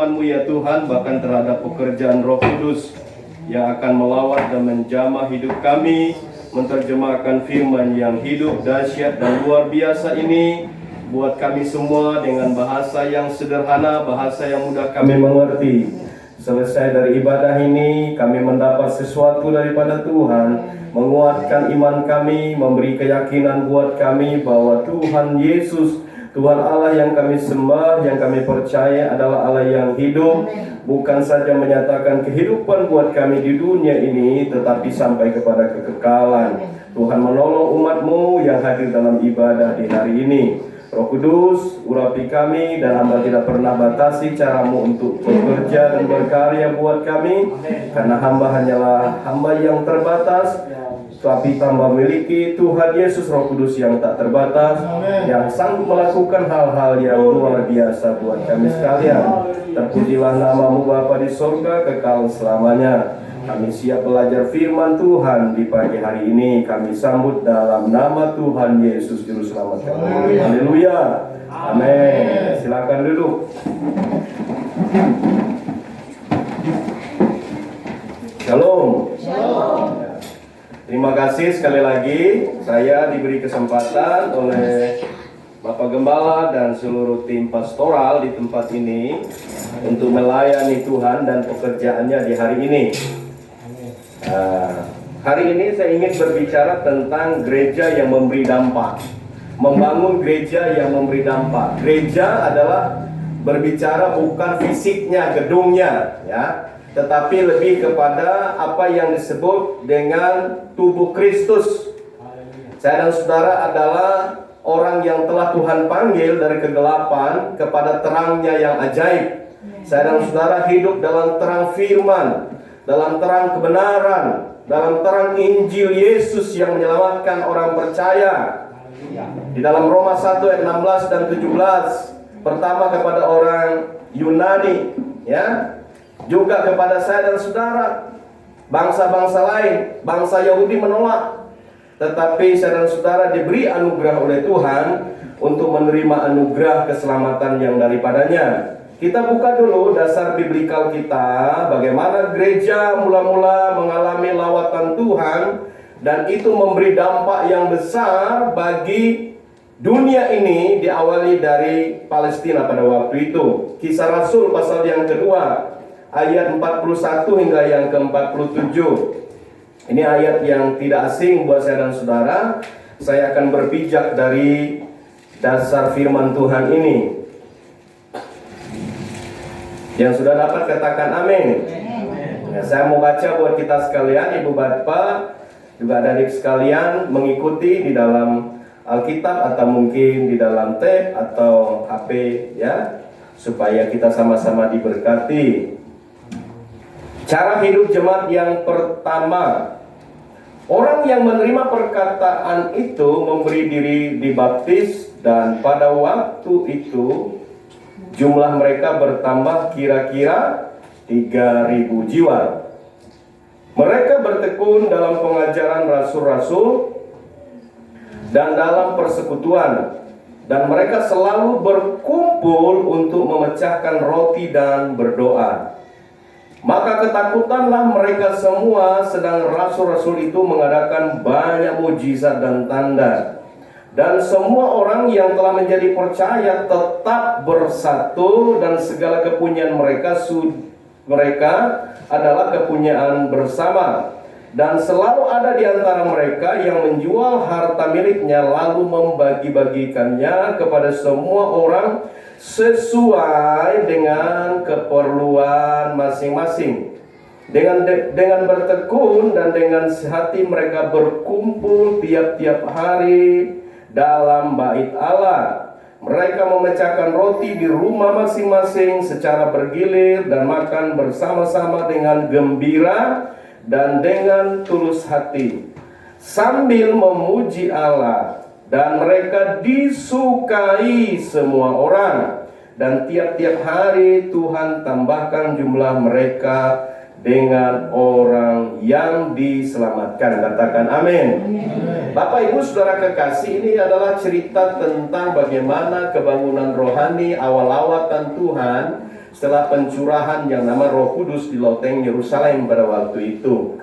firman-Mu ya Tuhan, bahkan terhadap pekerjaan Roh Kudus yang akan melawat dan menjamah hidup kami, menerjemahkan firman yang hidup, dahsyat dan luar biasa ini buat kami semua dengan bahasa yang sederhana, bahasa yang mudah kami mengerti. Selesai dari ibadah ini, kami mendapat sesuatu daripada Tuhan, menguatkan iman kami, memberi keyakinan buat kami bahwa Tuhan Yesus, Tuhan Allah yang kami sembah, yang kami percaya adalah Allah yang hidup, bukan saja menyatakan kehidupan buat kami di dunia ini, tetapi sampai kepada kekekalan. Tuhan menolong umat-Mu yang hadir dalam ibadah di hari ini. Roh Kudus, urapi kami, dan hamba tidak pernah batasi cara-Mu untuk bekerja dan berkarya buat kami, karena hamba hanyalah hamba yang terbatas, tapi hamba miliki Tuhan Yesus Roh Kudus yang tak terbatas, yang sanggup melakukan hal-hal yang luar biasa buat kami sekalian. Terpujilah nama-Mu Bapa di sorga kekal selamanya. Kami siap belajar firman Tuhan di pagi hari ini. Kami sambut dalam nama Tuhan Yesus Juru Selamat kami. Haleluya. Amin. Silakan duduk. Shalom. Shalom. Terima kasih sekali lagi saya diberi kesempatan oleh Bapak Gembala dan seluruh tim pastoral di tempat ini untuk melayani Tuhan dan pekerjaannya di hari ini. Hari ini saya ingin berbicara tentang gereja yang memberi dampak. Membangun gereja yang memberi dampak. Gereja adalah berbicara bukan fisiknya, gedungnya, ya, tetapi lebih kepada apa yang disebut dengan tubuh Kristus. Saya dan saudara adalah orang yang telah Tuhan panggil dari kegelapan kepada terangnya yang ajaib. Saya dan saudara hidup dalam terang firman, dalam terang kebenaran, dalam terang Injil Yesus yang menyelamatkan orang percaya. Di dalam Roma 1 ayat 16 dan 17, pertama kepada orang Yunani, ya, juga kepada saya dan saudara. Bangsa-bangsa lain, bangsa Yahudi menolak, tetapi saya dan saudara diberi anugerah oleh Tuhan untuk menerima anugerah keselamatan yang daripadanya. Kita buka dulu dasar biblikal kita, bagaimana gereja mula-mula mengalami lawatan Tuhan, dan itu memberi dampak yang besar bagi dunia ini, diawali dari Palestina pada waktu itu. Kisah Rasul pasal yang kedua, ayat 41 hingga yang ke-47. Ini ayat yang tidak asing buat saya dan saudara. Saya akan berpijak dari dasar firman Tuhan ini. Yang sudah dapat katakan amin. Ya, saya mau baca buat kita sekalian, Ibu Bapak, juga adik sekalian, mengikuti di dalam Alkitab atau mungkin di dalam tab atau HP, ya, supaya kita sama-sama diberkati. Cara hidup jemaat yang pertama. Orang yang menerima perkataan itu memberi diri dibaptis, dan pada waktu itu jumlah mereka bertambah kira-kira 3.000 jiwa. Mereka bertekun dalam pengajaran rasul-rasul dan dalam persekutuan, dan mereka selalu berkumpul untuk memecahkan roti dan berdoa. Maka ketakutanlah mereka semua, sedang rasul-rasul itu mengadakan banyak mujizat dan tanda. Dan semua orang yang telah menjadi percaya tetap bersatu, dan segala kepunyaan mereka adalah kepunyaan bersama. Dan selalu ada di antara mereka yang menjual harta miliknya lalu membagi-bagikannya kepada semua orang sesuai dengan keperluan masing-masing. Dengan bertekun dan dengan sehati mereka berkumpul tiap-tiap hari dalam bait Allah. Mereka memecahkan roti di rumah masing-masing secara bergilir dan makan bersama-sama dengan gembira dan dengan tulus hati, sambil memuji Allah. Dan mereka disukai semua orang, dan tiap-tiap hari Tuhan tambahkan jumlah mereka dengan orang yang diselamatkan. Katakan amin. Bapak Ibu Saudara kekasih, ini adalah cerita tentang bagaimana kebangunan rohani awal lawatan Tuhan setelah pencurahan yang nama Roh Kudus di loteng Yerusalem pada waktu itu.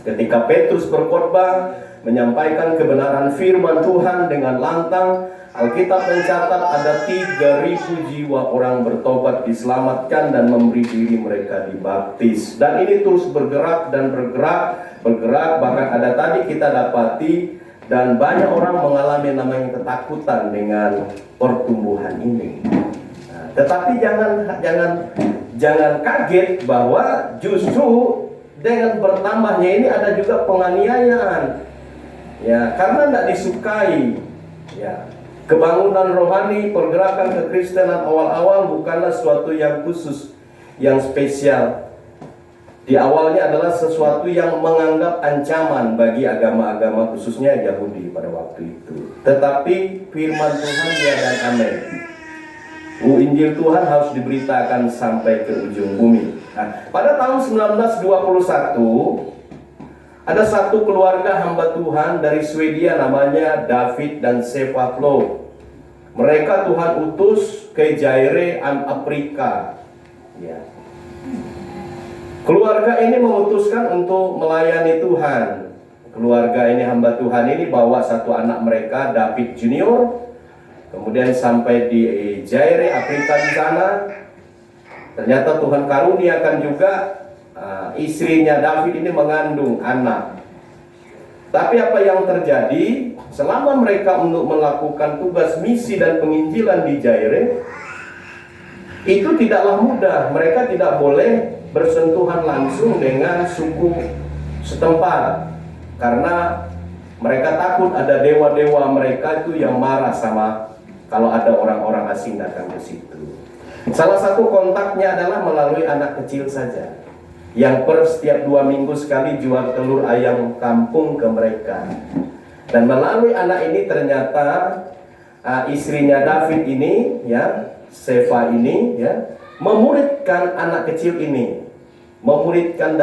Ketika Petrus berkhotbah menyampaikan kebenaran firman Tuhan dengan lantang, Alkitab mencatat ada 3.000 jiwa orang bertobat, diselamatkan dan memberi diri mereka dibaptis. Dan ini terus bergerak dan bergerak, bahkan ada tadi kita dapati, dan banyak orang mengalami namanya ketakutan dengan pertumbuhan ini. Nah, tetapi jangan kaget bahwa justru dengan bertambahnya ini ada juga penganiayaan. Ya, karena tidak disukai. Ya, kebangunan rohani, pergerakan kekristenan awal-awal bukanlah sesuatu yang khusus, yang spesial. Di awalnya adalah sesuatu yang menganggap ancaman bagi agama-agama, khususnya Yahudi pada waktu itu. Tetapi firman Tuhan ya dan amin. Injil Tuhan harus diberitakan sampai ke ujung bumi. Nah, pada tahun 1921 ada satu keluarga hamba Tuhan dari Swedia namanya David dan Seva Flo. Mereka Tuhan utus ke Zaire, Afrika. Ya. Keluarga ini memutuskan untuk melayani Tuhan. Keluarga ini hamba Tuhan ini bawa satu anak mereka, David Junior. Kemudian sampai di Zaire, Afrika di sana. Ternyata Tuhan karuniakan juga istrinya David ini mengandung anak. Tapi apa yang terjadi selama mereka untuk melakukan tugas misi dan penginjilan di Zaire, itu tidaklah mudah. Mereka tidak boleh bersentuhan langsung dengan suku setempat, karena mereka takut ada dewa-dewa mereka itu yang marah sama kalau ada orang-orang asing datang ke situ. Salah satu kontaknya adalah melalui anak kecil saja, yang setiap 2 minggu sekali jual telur ayam kampung ke mereka. Dan melalui anak ini ternyata istrinya David ini, ya, Seva ini, ya, memuridkan anak kecil ini, memuridkan.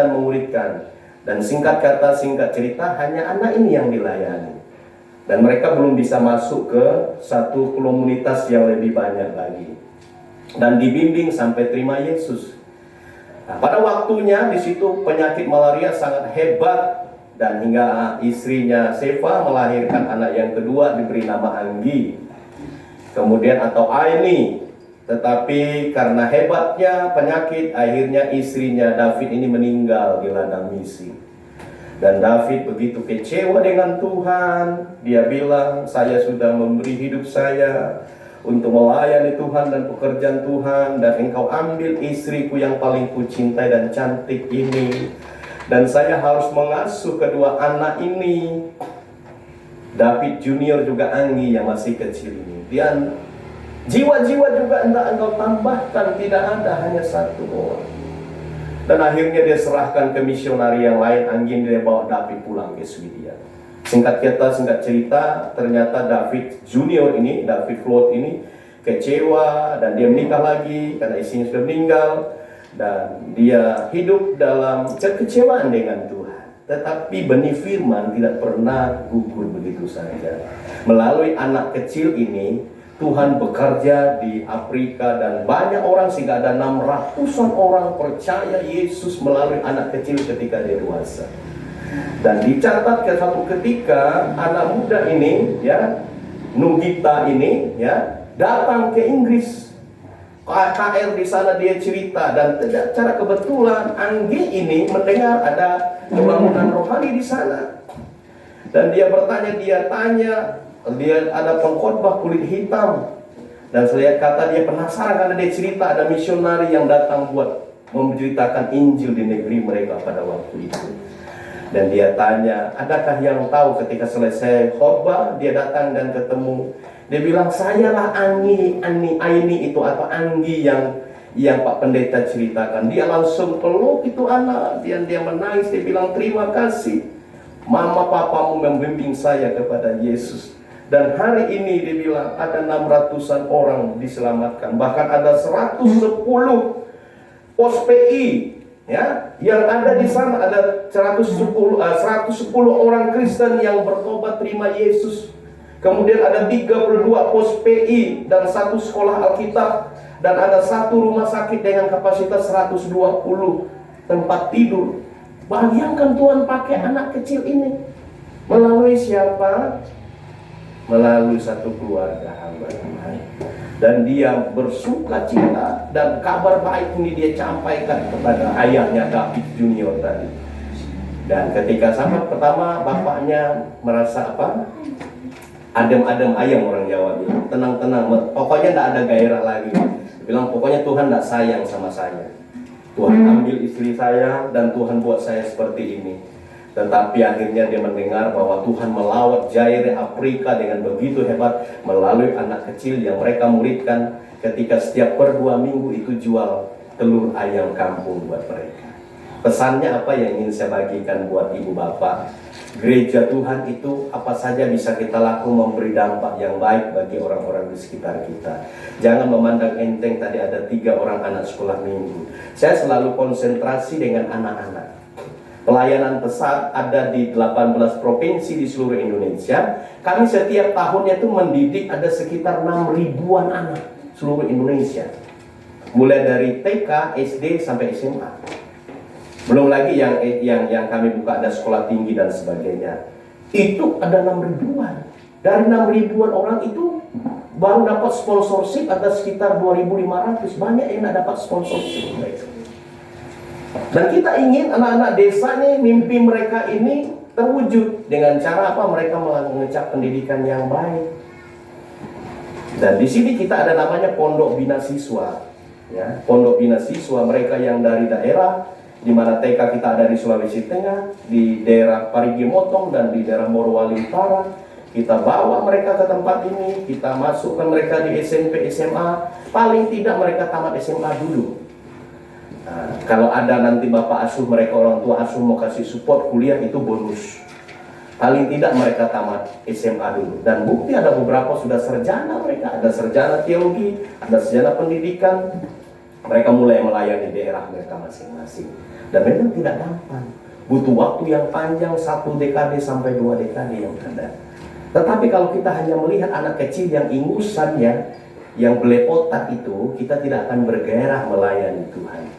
Dan singkat kata, singkat cerita, hanya anak ini yang dilayani. Dan mereka belum bisa masuk ke satu komunitas yang lebih banyak lagi. Dan dibimbing sampai terima Yesus. Nah, pada waktunya di situ penyakit malaria sangat hebat, dan hingga istrinya Seva melahirkan anak yang kedua diberi nama Anggi, kemudian atau Aini. Tetapi karena hebatnya penyakit, akhirnya istrinya David ini meninggal di ladang misi. Dan David begitu kecewa dengan Tuhan. Dia bilang, saya sudah memberi hidup saya untuk melayani Tuhan dan pekerjaan Tuhan, dan engkau ambil istriku yang paling kucintai dan cantik ini, dan saya harus mengasuh kedua anak ini, David Junior juga Anggi yang masih kecil ini. Dan jiwa-jiwa juga hendak engkau tambahkan, tidak ada, hanya satu orang. Dan akhirnya dia serahkan ke misionari yang lain. Anggi dia bawa David pulang ke Swedia. Singkat cerita, ternyata David Junior ini, David Flood ini kecewa, dan dia menikah lagi karena istrinya sudah meninggal, dan dia hidup dalam kekecewaan dengan Tuhan. Tetapi benih firman tidak pernah gugur begitu saja. Melalui anak kecil ini, Tuhan bekerja di Afrika, dan banyak orang, sehingga ada 600-an orang percaya Yesus melalui anak kecil ketika dia dewasa. Dan dicatat ke satu ketika anak muda ini, ya, Nugita ini, ya, datang ke Inggris. KL di sana dia cerita, dan secara kebetulan Anggi ini mendengar ada kebangunan rohani di sana. Dan dia bertanya, dia ada pengkhotbah kulit hitam. Dan selihat kata dia penasaran karena dia cerita ada misionari yang datang buat menceritakan Injil di negeri mereka pada waktu itu. Dan dia tanya, adakah yang tahu? Ketika selesai khotbah, dia datang dan ketemu. Dia bilang, sayalah Aini itu, atau Anggi yang Pak Pendeta ceritakan. Dia langsung peluk itu anak, dia menangis. Dia bilang, terima kasih, mama papamu membimbing saya kepada Yesus. Dan hari ini dia bilang ada 600-an orang diselamatkan. Bahkan ada 110 pos PI, ya, yang ada di sana. Ada 110 orang Kristen yang bertobat terima Yesus. Kemudian ada 32 pos PI dan 1 sekolah Alkitab. dan ada satu rumah sakit dengan kapasitas 120 tempat tidur. Bayangkan Tuhan pakai anak kecil ini. Melalui siapa? Melalui satu keluarga hamba Tuhan. Dan dia bersuka cita, dan kabar baik ini dia sampaikan kepada ayahnya David Junior tadi. Dan ketika sampai pertama, bapaknya merasa apa? Adem-adem ayam, orang Jawa bilang. Tenang-tenang, pokoknya tidak ada gairah lagi. Bilang pokoknya Tuhan tidak sayang sama saya. Tuhan ambil istri saya dan Tuhan buat saya seperti ini. Tetapi akhirnya dia mendengar bahwa Tuhan melawat Jair Afrika dengan begitu hebat melalui anak kecil yang mereka muridkan, ketika setiap per 2 minggu itu jual telur ayam kampung buat mereka. Pesannya apa yang ingin saya bagikan buat ibu bapak? Gereja Tuhan itu apa saja bisa kita lakukan, memberi dampak yang baik bagi orang-orang di sekitar kita. Jangan memandang enteng tadi ada 3 orang anak sekolah minggu. Saya selalu konsentrasi dengan anak-anak. Pelayanan pesat ada di 18 provinsi di seluruh Indonesia. Kami setiap tahunnya itu mendidik ada sekitar 6.000-an anak seluruh Indonesia. Mulai dari TK, SD sampai SMA. Belum lagi yang kami buka ada sekolah tinggi dan sebagainya. Itu ada 6.000-an. Dari 6.000-an orang itu baru dapat sponsorship ada sekitar 2.500. Banyak yang tidak dapat sponsorship mereka. Dan kita ingin anak-anak desa ini, mimpi mereka ini terwujud dengan cara apa? Mereka mengecap pendidikan yang baik. Dan di sini kita ada namanya Pondok Bina Siswa, ya, Pondok Bina Siswa. Mereka yang dari daerah, di mana TK kita ada di Sulawesi Tengah, di daerah Parigi Motong dan di daerah Morowali Utara. Kita bawa mereka ke tempat ini, kita masukkan mereka di SMP, SMA. Paling tidak mereka tamat SMA dulu. Nah, kalau ada nanti bapak asuh mereka, orang tua asuh mau kasih support kuliah, itu bonus. Paling tidak mereka tamat SMA dulu. Dan bukti ada beberapa sudah sarjana mereka, ada sarjana teologi, ada sarjana pendidikan. Mereka mulai melayani daerah mereka masing-masing. Dan memang tidak gampang, butuh waktu yang panjang, 1 dekade sampai 2 dekade yang ada. Tetapi kalau kita hanya melihat anak kecil yang ingusannya, yang belepotan itu, kita tidak akan bergairah melayani Tuhan.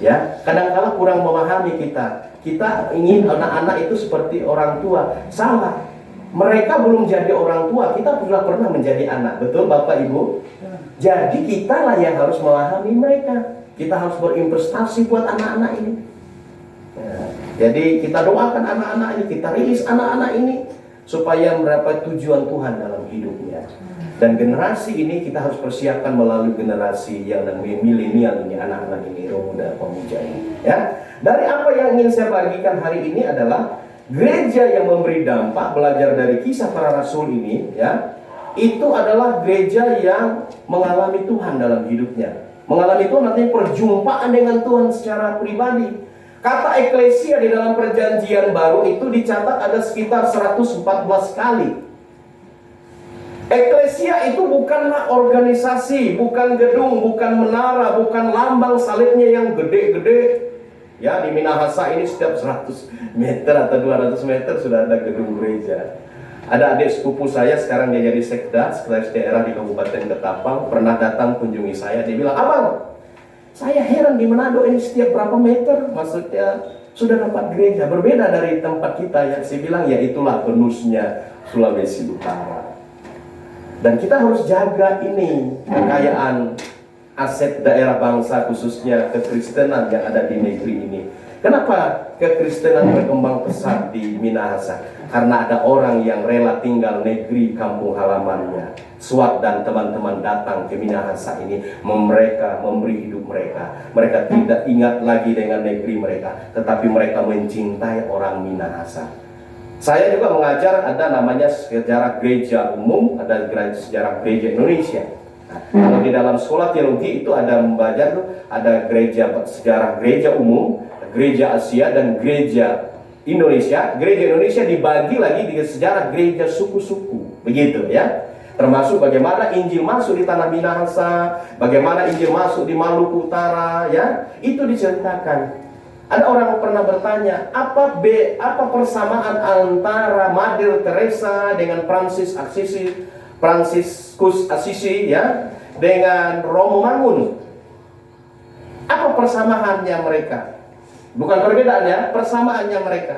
Ya, kadang-kala kurang memahami kita. Kita ingin anak-anak itu seperti orang tua. Salah. Mereka belum jadi orang tua, kita sudah pernah menjadi anak. Betul Bapak Ibu? Jadi kita lah yang harus memahami mereka. Kita harus berinvestasi buat anak-anak ini. Ya, jadi kita doakan anak-anak ini, kita rilis anak-anak ini supaya mendapat tujuan Tuhan dalam hidupnya. Dan generasi ini kita harus persiapkan melalui generasi yang milenial ini, anak-anak ini, muda pemuja ini. Ya, dari apa yang ingin saya bagikan hari ini adalah gereja yang memberi dampak, belajar dari kisah para rasul ini, ya, itu adalah gereja yang mengalami Tuhan dalam hidupnya. Mengalami Tuhan artinya perjumpaan dengan Tuhan secara pribadi. Kata eklesia di dalam perjanjian baru itu dicatat ada sekitar 114 kali. Eklesia itu bukanlah organisasi, bukan gedung, bukan menara, bukan lambang salibnya yang gede-gede. Ya, di Minahasa ini setiap 100 meter atau 200 meter sudah ada gedung gereja. Ada adik sepupu saya sekarang dia jadi sekda, sekretaris daerah di Kabupaten Ketapang, pernah datang kunjungi saya, dia bilang, "Abang, saya heran di Manado ini setiap berapa meter, maksudnya sudah dapat gereja." Berbeda dari tempat kita ya. Saya bilang, ya itulah bonusnya Sulawesi Utara. Dan kita harus jaga ini kekayaan aset daerah bangsa, khususnya kekristenan yang ada di negeri ini. Kenapa kekristenan berkembang pesat di Minahasa? Karena ada orang yang rela tinggal negeri kampung halamannya. Swat dan teman-teman datang ke Minahasa ini, mereka memberi hidup mereka. Mereka tidak ingat lagi dengan negeri mereka, tetapi mereka mencintai orang Minahasa. Saya juga mengajar, ada namanya sejarah gereja umum, ada sejarah gereja Indonesia. Nah, kalau di dalam sekolah teologi itu ada membaca tuh, ada sejarah gereja umum, gereja Asia dan gereja Indonesia. Gereja Indonesia dibagi lagi di sejarah gereja suku-suku, begitu ya. Termasuk bagaimana Injil masuk di tanah Minahasa, bagaimana Injil masuk di Maluku Utara, ya itu diceritakan. Ada orang pernah bertanya, apa persamaan antara Mother Teresa dengan Franciscus Assisi, ya? dengan Romo Mangun. Apa persamaannya mereka? Bukan perbedaannya, persamaannya mereka.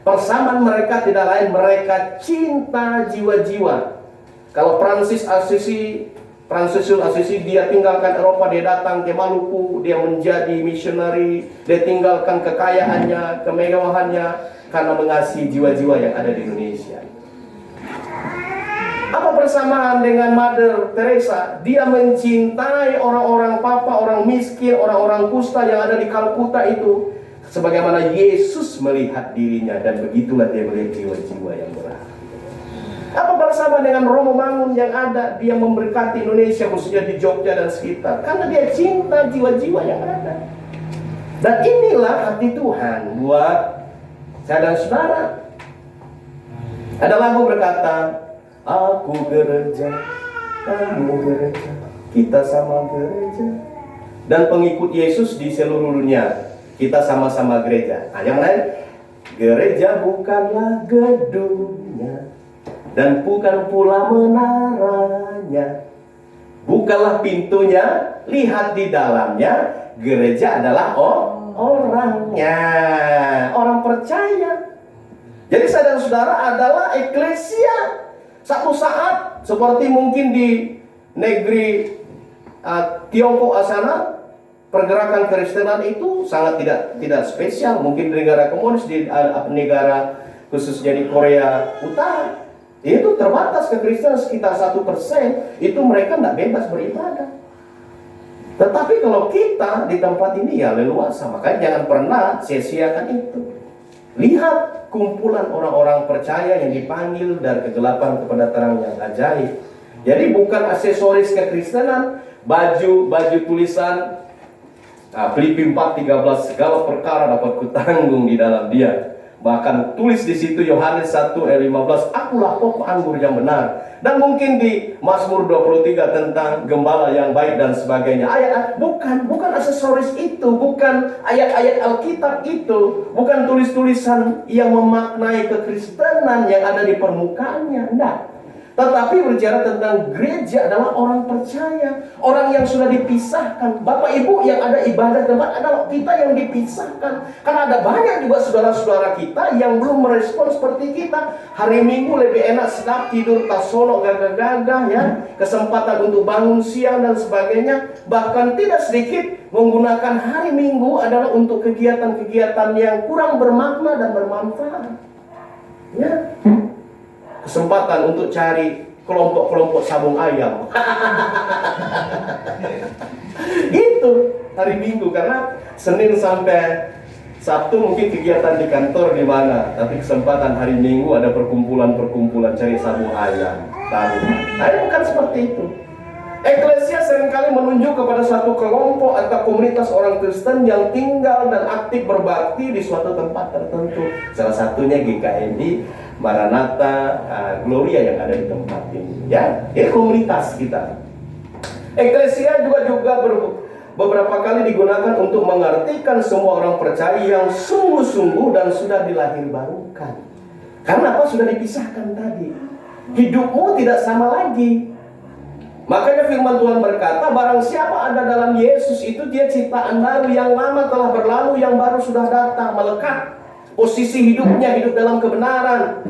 Persamaan mereka tidak lain, mereka cinta jiwa-jiwa. Kalau Francis Assisi, dia tinggalkan Eropa, dia datang ke Maluku, dia menjadi misionari, dia tinggalkan kekayaannya, kemewahannya, karena mengasihi jiwa-jiwa yang ada di Indonesia. Apa persamaan dengan Mother Teresa? Dia mencintai orang-orang papa, orang miskin, orang-orang kusta yang ada di Kalkuta itu, sebagaimana Yesus melihat dirinya, dan begitulah dia melihat jiwa-jiwa yang berharga. Apa bersama dengan Romo Mangun yang ada, dia memberkati Indonesia, khususnya di Jogja dan sekitar, karena dia cinta jiwa-jiwa yang ada. Dan inilah hati Tuhan buat saya dan saudara. Ada lagu berkata, aku gereja, kamu gereja, kita sama gereja. Dan pengikut Yesus di seluruh dunia, kita sama-sama gereja. Yang lain, gereja bukanlah gedungnya, dan bukan pula menaranya, bukalah pintunya, lihat di dalamnya. Gereja adalah orangnya, orang percaya. Jadi saudara-saudara adalah eklesia. Satu saat seperti mungkin di negeri Tiongkok sana, pergerakan Kristenan itu sangat tidak spesial. Mungkin di negara komunis, di negara khususnya di Korea Utara, itu terbatas kekristenan sekitar 1%. Itu mereka tidak bebas beribadah. Tetapi kalau kita di tempat ini ya leluasa. Makanya jangan pernah sia-siakan itu. Lihat kumpulan orang-orang percaya yang dipanggil dari kegelapan kepada terang yang ajaib. Jadi bukan aksesoris kekristenan, baju tulisan Filipi 4:13, segala perkara dapat kutanggung di dalam Dia. Bahkan tulis di situ Yohanes 1:15, akulah pokok anggur yang benar. Dan mungkin di Mazmur 23 tentang gembala yang baik dan sebagainya. Ayat bukan aksesoris itu, bukan ayat-ayat Alkitab itu, bukan tulis-tulisan yang memaknai kekristenan yang ada di permukaannya, enggak. Tetapi berbicara tentang gereja adalah orang percaya, orang yang sudah dipisahkan. Bapak Ibu yang ada ibadah tempat adalah kita yang dipisahkan. Karena ada banyak juga saudara-saudara kita yang belum merespon seperti kita. Hari Minggu lebih enak sedap tidur, tak sonok gagah-gagah ya. Kesempatan untuk bangun siang dan sebagainya. Bahkan tidak sedikit menggunakan hari Minggu adalah untuk kegiatan-kegiatan yang kurang bermakna dan bermanfaat. Ya. Kesempatan untuk cari kelompok-kelompok sabung ayam. Gitu hari Minggu, karena Senin sampai Sabtu mungkin kegiatan di kantor di mana, tapi kesempatan hari Minggu ada perkumpulan cari sabung ayam. Nah, bukan seperti itu. Eklesia seringkali menunjuk kepada satu kelompok atau komunitas orang Kristen yang tinggal dan aktif berbakti di suatu tempat tertentu. Salah satunya GKMI Maranatha Gloria yang ada di tempat ini. Ya, ini komunitas kita. Eklesia juga beberapa kali digunakan untuk mengartikan semua orang percaya yang sungguh-sungguh dan sudah dilahirbarukan. Karena apa? Sudah dipisahkan tadi. Hidupmu tidak sama lagi. Makanya firman Tuhan berkata, barang siapa ada dalam Yesus itu dia ciptaan baru, yang lama telah berlalu, yang baru sudah datang, melekat. Posisi hidupnya hidup dalam kebenaran.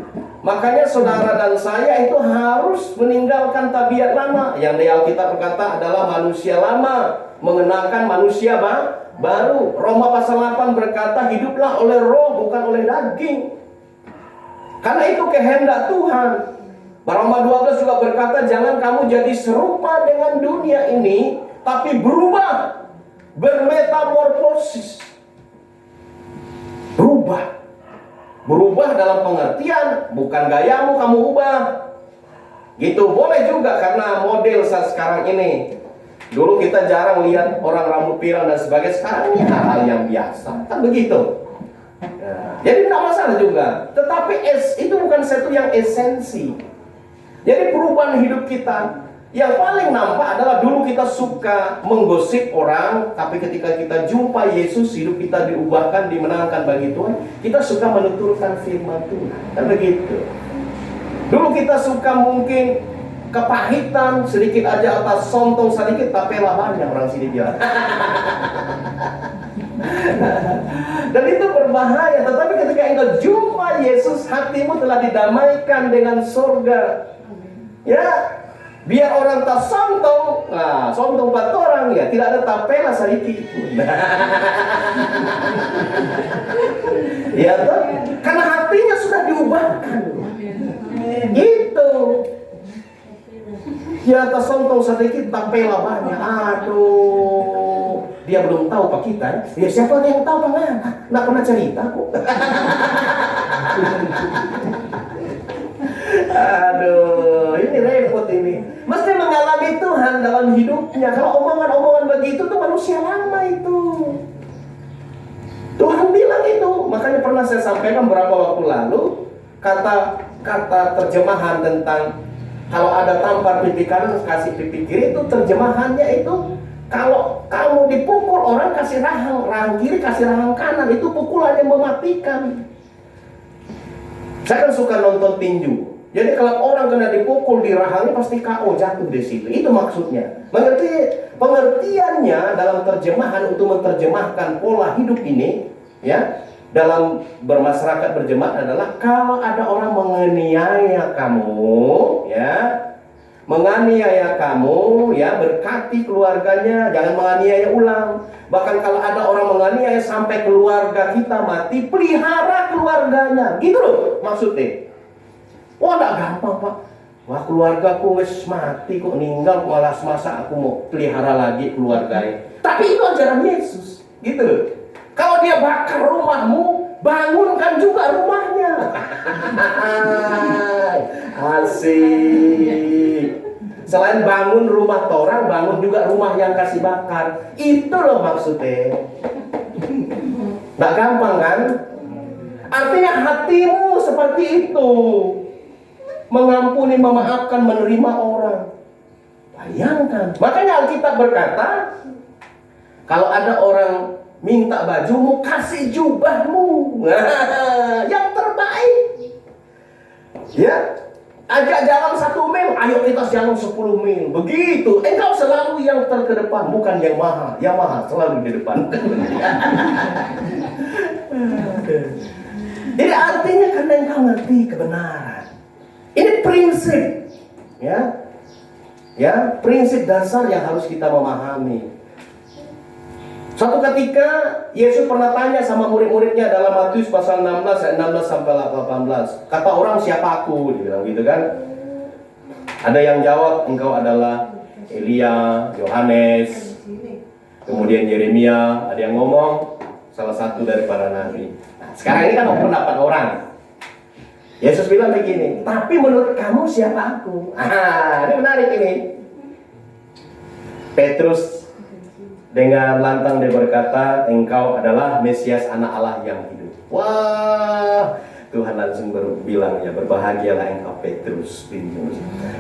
Makanya saudara dan saya itu harus meninggalkan tabiat lama. Yang di Alkitab berkata adalah manusia lama mengenakan manusia baru. Roma pasal 8 berkata hiduplah oleh roh, bukan oleh daging. Karena itu kehendak Tuhan. Roma 12 juga berkata jangan kamu jadi serupa dengan dunia ini, tapi berubah, bermetamorfosis. Berubah dalam pengertian bukan gayamu kamu ubah. Gitu boleh juga karena model saat sekarang ini. Dulu kita jarang lihat orang rambut pirang dan sebagainya, sekarang ini hal-hal yang biasa. Kan begitu. Nah, jadi tidak masalah juga. Tetapi itu bukan satu yang esensi. Jadi perubahan hidup kita yang paling nampak adalah dulu kita suka menggosip orang, tapi ketika kita jumpa Yesus, hidup kita diubahkan, dimenangkan bagi Tuhan, kita suka menuturkan firman Tuhan. Kan begitu. Dulu kita suka mungkin kepahitan, sedikit aja atas sontong sedikit, tapela banyak orang sini bilang. Dan itu berbahaya. Tetapi ketika engkau jumpa Yesus, hatimu telah didamaikan dengan surga. Ya, biar orang tak sontong, nah sontong 4 orang ya, tidak ada tapela sedikit. Ya toh, karena hatinya sudah diubahkan. Itu. Ya tak sontong sedikit, tapela banyak. Aduh, dia belum tahu Pak kita. Ya siapa yang tahu Pak? Nggak pernah cerita kok. Aduh, ini repot ini. Mesti mengalami Tuhan dalam hidupnya. Kalau omongan-omongan begitu tuh manusia lama itu. Tuhan bilang itu. Makanya pernah saya sampaikan beberapa waktu lalu, kata terjemahan tentang kalau ada tampar pipi kanan kasih pipi kiri, itu terjemahannya itu kalau kamu dipukul orang kasih rahang kiri kasih rahang kanan, itu pukulan yang mematikan. Saya kan suka nonton tinju. Jadi kalau orang kena dipukul di rahangnya pasti KO, jatuh di situ. Itu maksudnya. Pengertiannya dalam terjemahan untuk menerjemahkan pola hidup ini, ya, dalam bermasyarakat berjemaat adalah kalau ada orang menganiaya kamu, ya, menganiaya kamu, ya, berkati keluarganya, jangan menganiaya ulang. Bahkan kalau ada orang menganiaya sampai keluarga kita mati, pelihara keluarganya, gitu loh maksudnya. Wah, enggak gampang Pak. Wah, keluargaku wis mati kok ninggal, malas masa aku mau pelihara lagi keluarganya. Tapi itu ajaran Yesus, gitu loh. Kalau dia bakar rumahmu, bangunkan juga rumahnya. Asik. Selain bangun rumah orang, bangun juga rumah yang kasih bakar. Itu loh maksudnya. Nggak gampang kan? Artinya hatimu seperti itu. Mengampuni, memaafkan, menerima orang. Bayangkan. Makanya Alkitab berkata, kalau ada orang minta bajumu, kasih jubahmu. Yang terbaik. Ya, ajak jalan 1 mil, ayo kita jalan 10 mil. Begitu. Engkau selalu yang terkedepan, bukan yang mahal. Yang mahal selalu di depan. Jadi artinya karena engkau ngerti kebenaran. Ini prinsip, ya, prinsip dasar yang harus kita memahami. Suatu ketika Yesus pernah tanya sama murid-muridnya dalam Matius pasal 16 ayat 16 sampai 18. Kata orang, siapa aku? Dia bilang gitu kan. Ada yang jawab, engkau adalah Elia, Yohanes, kemudian Yeremia. Ada yang ngomong, salah satu dari para nabi. Nah, sekarang ini kan pendapat orang. Yesus bilang begini, tapi menurut kamu siapa aku? Ini menarik ini. Petrus dengan lantang dia berkata, engkau adalah Mesias, anak Allah yang hidup. Wah, Tuhan langsung bilang, ya, berbahagialah engkau Petrus,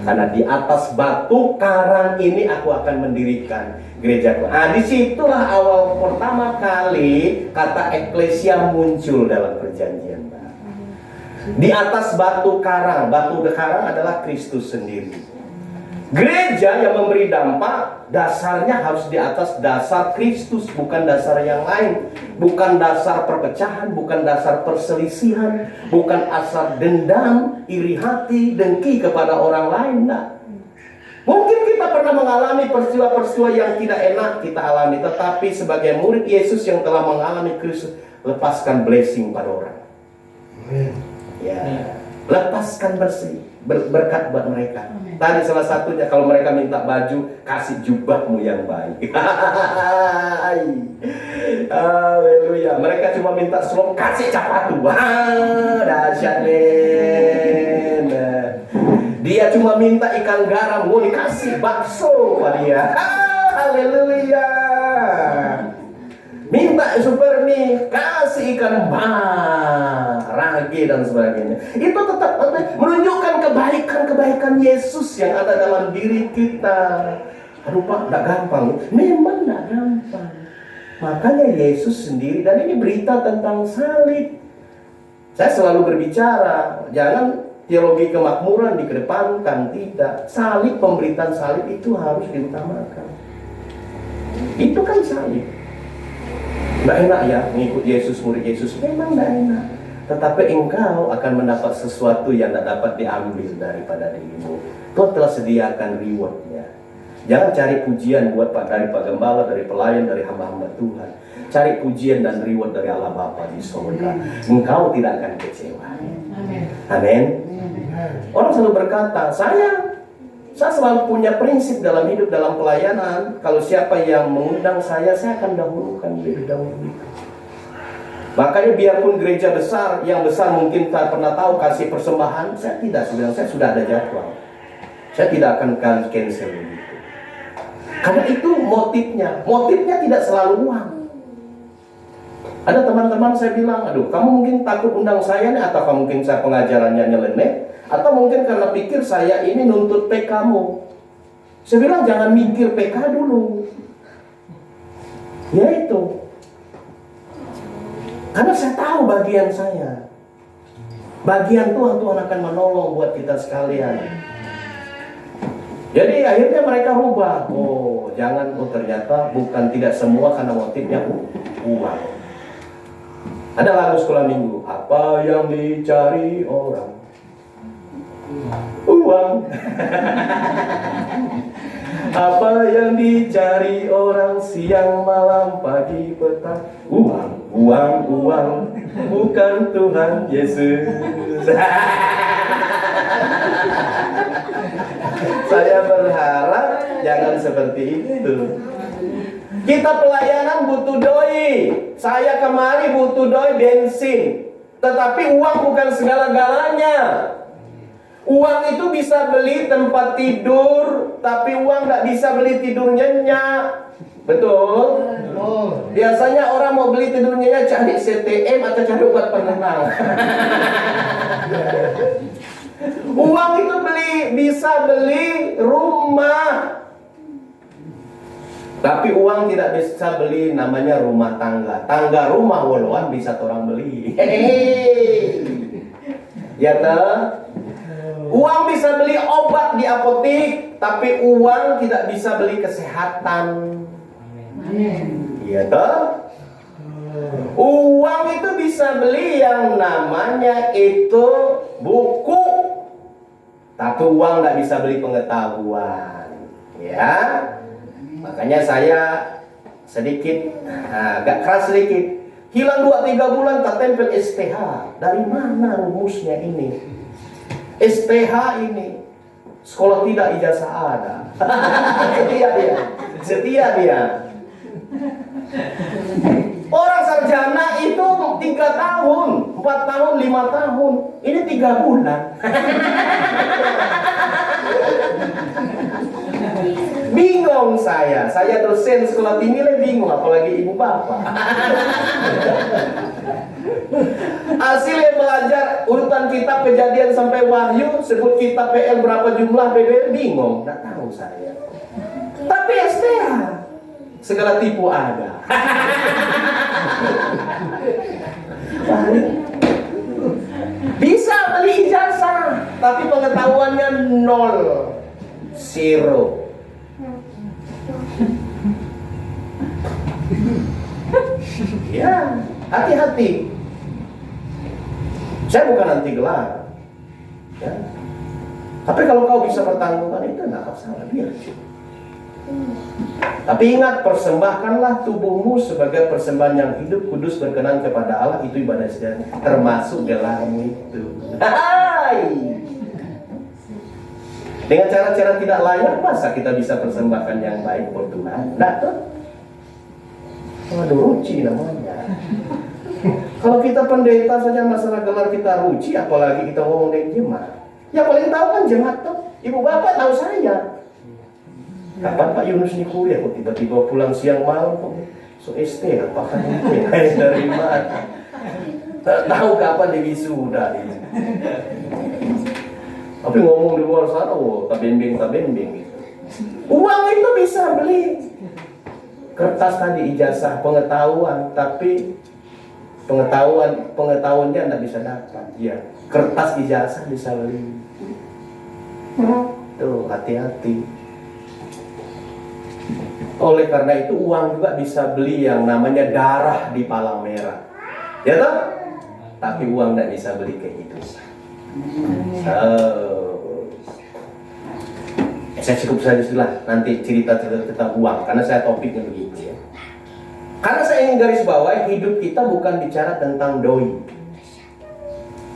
karena di atas batu karang ini aku akan mendirikan gerejaku. Disitulah awal pertama kali kata eklesia muncul dalam perjanjian baru. Di atas batu karang adalah Kristus sendiri. Gereja yang memberi dampak, dasarnya harus di atas dasar Kristus, bukan dasar yang lain. Bukan dasar perpecahan, bukan dasar perselisihan, bukan asal dendam, iri hati, dengki kepada orang lain. Nah, mungkin kita pernah mengalami peristiwa-peristiwa yang tidak enak kita alami, tetapi sebagai murid Yesus yang telah mengalami Kristus, lepaskan blessing pada orang. Ya, lepaskan berkat buat mereka. Tadi salah satunya, kalau mereka minta baju, kasih jubahmu yang baik. Haleluya. Mereka cuma minta slop, kasih capatu. Dahsyat men. Dia cuma minta ikan garam, mau dikasih bakso pada dia. Haleluya. Minta super mie, kasih ikan ragi dan sebagainya. Itu tetap menunjukkan kebaikan Yesus yang ada dalam diri kita. Aduh Pak, tidak gampang. Memang tidak gampang. Makanya Yesus sendiri, dan ini berita tentang salib. Saya selalu berbicara, jangan teologi kemakmuran dikedepankan, tidak. Salib, pemberitaan salib itu harus diutamakan. Itu kan salib. Nggak enak ya mengikut Yesus, murid Yesus. Memang nggak enak. Tetapi engkau akan mendapat sesuatu yang tidak dapat diambil daripada dirimu. Tuhan telah sediakan rewardnya. Jangan cari pujian dari Pak Gembala, dari pelayan, dari hamba-hamba Tuhan. Cari pujian dan reward dari Allah Bapa di surga. Engkau tidak akan kecewa. Amin. Orang selalu berkata, saya selalu punya prinsip dalam hidup, dalam pelayanan. Kalau siapa yang mengundang saya akan dahulukan lebih dahulu. Makanya biarpun gereja besar, yang besar mungkin tak pernah tahu kasih persembahan, saya tidak, saya sudah ada jadwal. Saya tidak akan cancel begitu. Karena itu motifnya tidak selalu uang. Ada teman-teman saya bilang, aduh kamu mungkin takut undang saya nih, atau kamu mungkin saya pengajarannya nyeleneh, atau mungkin karena pikir saya ini nuntut PK kamu. Saya bilang jangan mikir PK dulu. Ya itu. Karena saya tahu bagian saya. Bagian Tuhan akan menolong buat kita sekalian. Jadi akhirnya mereka rubah. Oh, ternyata bukan tidak semua karena motifnya uang. Ada lagu sekolah minggu. Apa yang dicari orang? Uang. Apa yang dicari orang siang, malam, pagi, petang? Uang. Bukan Tuhan Yesus. Saya berharap jangan seperti itu. Kita pelayanan butuh doi. Saya kemari butuh doi bensin. Tetapi uang bukan segala-galanya. Uang itu bisa beli tempat tidur, tapi uang nggak bisa beli tidur nyenyak. Betul? Biasanya orang mau beli tidur nyenyak cari CTM atau cari obat penenang. Uang itu bisa beli rumah. Tapi uang tidak bisa beli namanya rumah tangga. Tangga rumah waluan bisa orang beli. Ya toh? Uang bisa beli obat di apotek, tapi uang tidak bisa beli kesehatan. Ya toh? Uang itu bisa beli yang namanya itu buku, tapi uang tidak bisa beli pengetahuan. Ya. Makanya saya sedikit, agak keras sedikit. Hilang 2-3 bulan tak tempel STH. Dari mana rumusnya ini? STH ini sekolah tidak, ijazah ada. Setia dia. Orang sarjana itu 3 tahun, 4 tahun, 5 tahun. Ini 3 bulan. Bingung saya dosen sekolah tinggi bingung, apalagi ibu bapak. Hasilnya belajar urutan kitab Kejadian sampai Wahyu, sebut kitab PL berapa jumlah PBL, bingung, nggak tahu saya. Tapi STH segala tipu ada. Bisa beli ijazah, tapi pengetahuannya 0. Ya, hati-hati. Saya bukan anti gelar, ya. Tapi kalau kau bisa pertanggungan itu tidak masalah, biar. Tapi ingat, persembahkanlah tubuhmu sebagai persembahan yang hidup, kudus, berkenan kepada Allah. Itu ibadah sejati, termasuk gelarmu itu. Dengan cara-cara tidak layak, masa kita bisa persembahkan yang baik buat Tuhan? Nah, tuh. Aduh, ruci namanya. Kalau kita pendeta saja masalah gelar kita ruci, apalagi kita ngomong dengan jemaat. Ya paling tahu kan jemaat tuh. Ibu bapak tahu saya. Kapan Pak Yunus ini kuliah kok tiba-tiba pulang siang malam kok? So ST apakah mungkin dari mana? Tak tahu kapan dia wisuda ini. Tapi ngomong di luar sana, tak bimbing gitu. Uang itu bisa beli kertas tadi, ijazah, pengetahuan, tapi Pengetahuannya Anda bisa dapat. Ya, kertas ijazah bisa beli. Tuh, hati-hati. Oleh karena itu uang juga bisa beli yang namanya darah di palang merah. Ya toh? Tapi uang tidak bisa beli kehidupan. Saya cukup saja sudah nanti cerita-cerita tentang uang karena saya topiknya begitu ya. Karena saya ingin garis bawahi hidup kita bukan bicara tentang doi,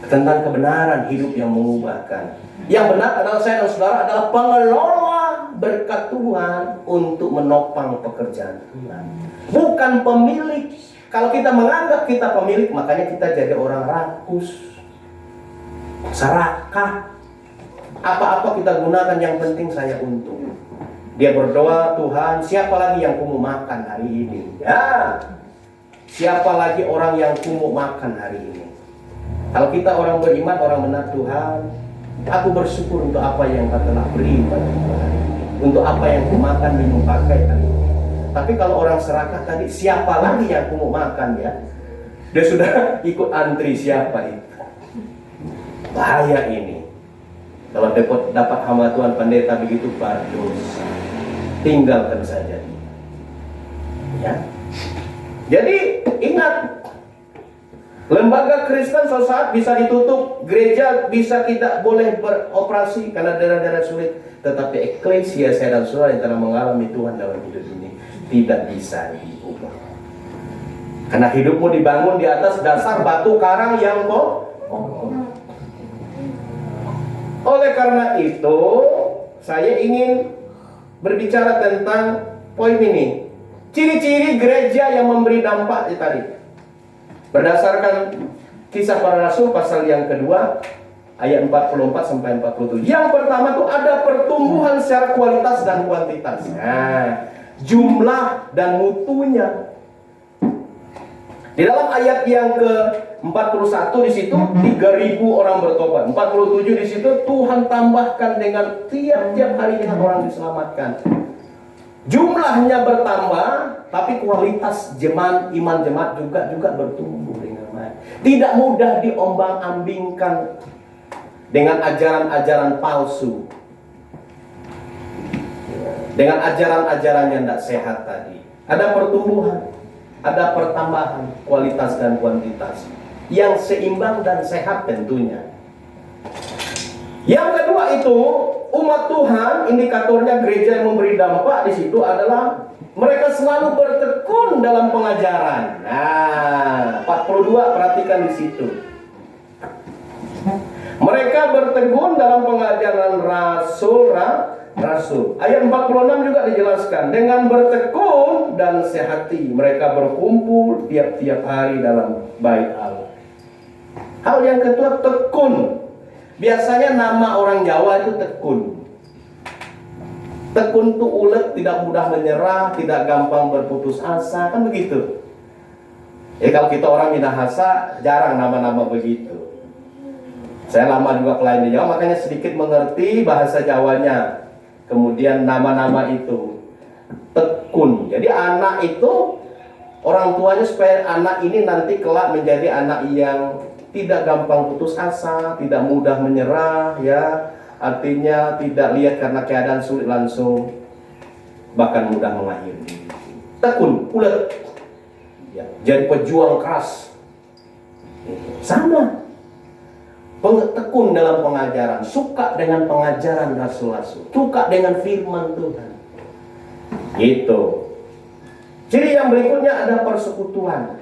tentang kebenaran hidup yang mengubahkan. Yang benar adalah saya dan saudara adalah pengelola berkat Tuhan untuk menopang pekerjaan Tuhan, bukan pemilik. Kalau kita menganggap kita pemilik, makanya kita jadi orang rakus, serakah. Apa-apa kita gunakan, yang penting saya untung. Dia berdoa, Tuhan, siapa lagi yang kumu makan hari ini? Ya, siapa lagi orang yang kumu makan hari ini? Kalau kita orang beriman, orang benar, Tuhan, aku bersyukur untuk apa yang Kau telah beri padaku hari ini, untuk apa yang ku makan, minum, pakai hari ini. Tapi kalau orang serakah tadi, siapa lagi yang kumu makan ya? Dia sudah ikut antri, siapa itu? Bahaya ini. Kalau dapat hamba Tuhan pendeta begitu berdosa, tinggalkan saja dia. Ya. Jadi ingat, lembaga Kristen suatu saat bisa ditutup, gereja bisa tidak boleh beroperasi karena daerah-daerah sulit. Tetapi eklesia saya dan saudara yang telah mengalami Tuhan dalam hidup ini tidak bisa diubah. Karena hidupmu dibangun di atas dasar batu karang yang kokoh. Oleh karena itu, saya ingin berbicara tentang poin ini. Ciri-ciri gereja yang memberi dampak tadi. Berdasarkan Kisah Para Rasul pasal yang kedua, ayat 44 sampai 47. Yang pertama itu ada pertumbuhan secara kualitas dan kuantitas. Nah, jumlah dan mutunya. Di dalam ayat yang ke-41 di situ 3.000 orang bertobat. 47 di situ Tuhan tambahkan dengan tiap-tiap hari dengan orang diselamatkan. Jumlahnya bertambah, tapi kualitas iman jemaat juga bertumbuh dengan baik. Tidak mudah diombang-ambingkan dengan ajaran-ajaran palsu, dengan ajaran-ajaran yang tidak sehat tadi. Ada pertumbuhan, ada pertambahan kualitas dan kuantitas yang seimbang dan sehat tentunya. Yang kedua itu umat Tuhan, indikatornya gereja yang memberi dampak di situ adalah mereka selalu bertekun dalam pengajaran. Nah, 42 perhatikan di situ. Mereka bertekun dalam pengajaran rasul. Ayat 46 juga dijelaskan, dengan bertekun dan sehati mereka berkumpul tiap-tiap hari dalam bait Allah. Hal yang kedua, tekun. Biasanya nama orang Jawa itu tekun. Tekun itu ulet, tidak mudah menyerah, tidak gampang berputus asa, kan begitu. Kalau kita orang Minahasa jarang nama-nama begitu. Saya lama juga klien di Jawa, makanya sedikit mengerti bahasa Jawanya. Kemudian nama-nama itu tekun. Jadi anak itu, orang tuanya supaya anak ini nanti kelak menjadi anak yang tidak gampang putus asa, tidak mudah menyerah, ya. Artinya tidak lihat karena keadaan sulit langsung, bahkan mudah mengakhiri. Tekun, ulet, ya, jadi pejuang keras. Sama. Tekun dalam pengajaran, suka dengan pengajaran rasul-rasul, suka dengan firman Tuhan. Gitu. Jadi yang berikutnya ada persekutuan.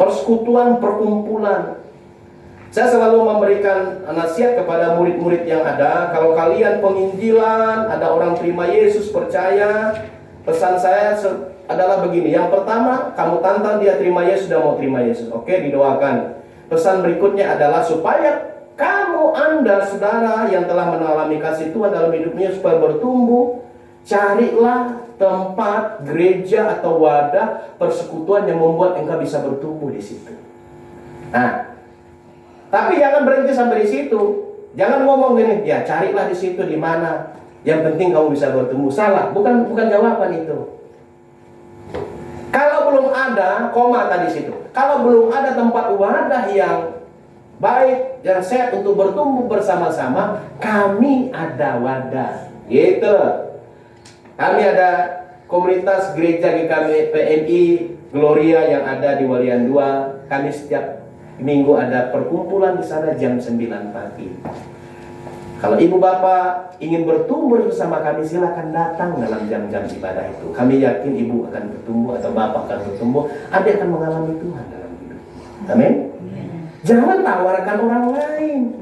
Persekutuan, perkumpulan. Saya selalu memberikan nasihat kepada murid-murid yang ada. Kalau kalian penginjilan, ada orang terima Yesus, percaya, pesan saya adalah begini. Yang pertama, kamu tantang dia terima Yesus, sudah mau terima Yesus. Oke, didoakan. Pesan berikutnya adalah supaya Anda, saudara yang telah mengalami kasih Tuhan dalam hidupnya, supaya bertumbuh, carilah tempat gereja atau wadah persekutuan yang membuat engkau bisa bertumbuh di situ. Nah, tapi jangan berhenti sampai di situ. Jangan ngomong gini, ya carilah di situ di mana. Yang penting kamu bisa bertumbuh. Salah, bukan jawaban itu. Kalau Kalau belum ada, koma tadi situ. Kalau belum ada tempat wadah yang baik, yang sehat untuk bertumbuh bersama-sama, kami ada wadah. Gitu. Kami ada komunitas gereja GKB PMI Gloria yang ada di Walian 2. Kami setiap minggu ada perkumpulan di sana jam 9 pagi. Kalau ibu bapak ingin bertumbuh bersama kami, silakan datang dalam jam-jam ibadah itu. Kami yakin ibu akan bertumbuh atau bapak akan bertumbuh, adik akan mengalami Tuhan dalam hidup. Amin. Jangan tawarkan orang lain.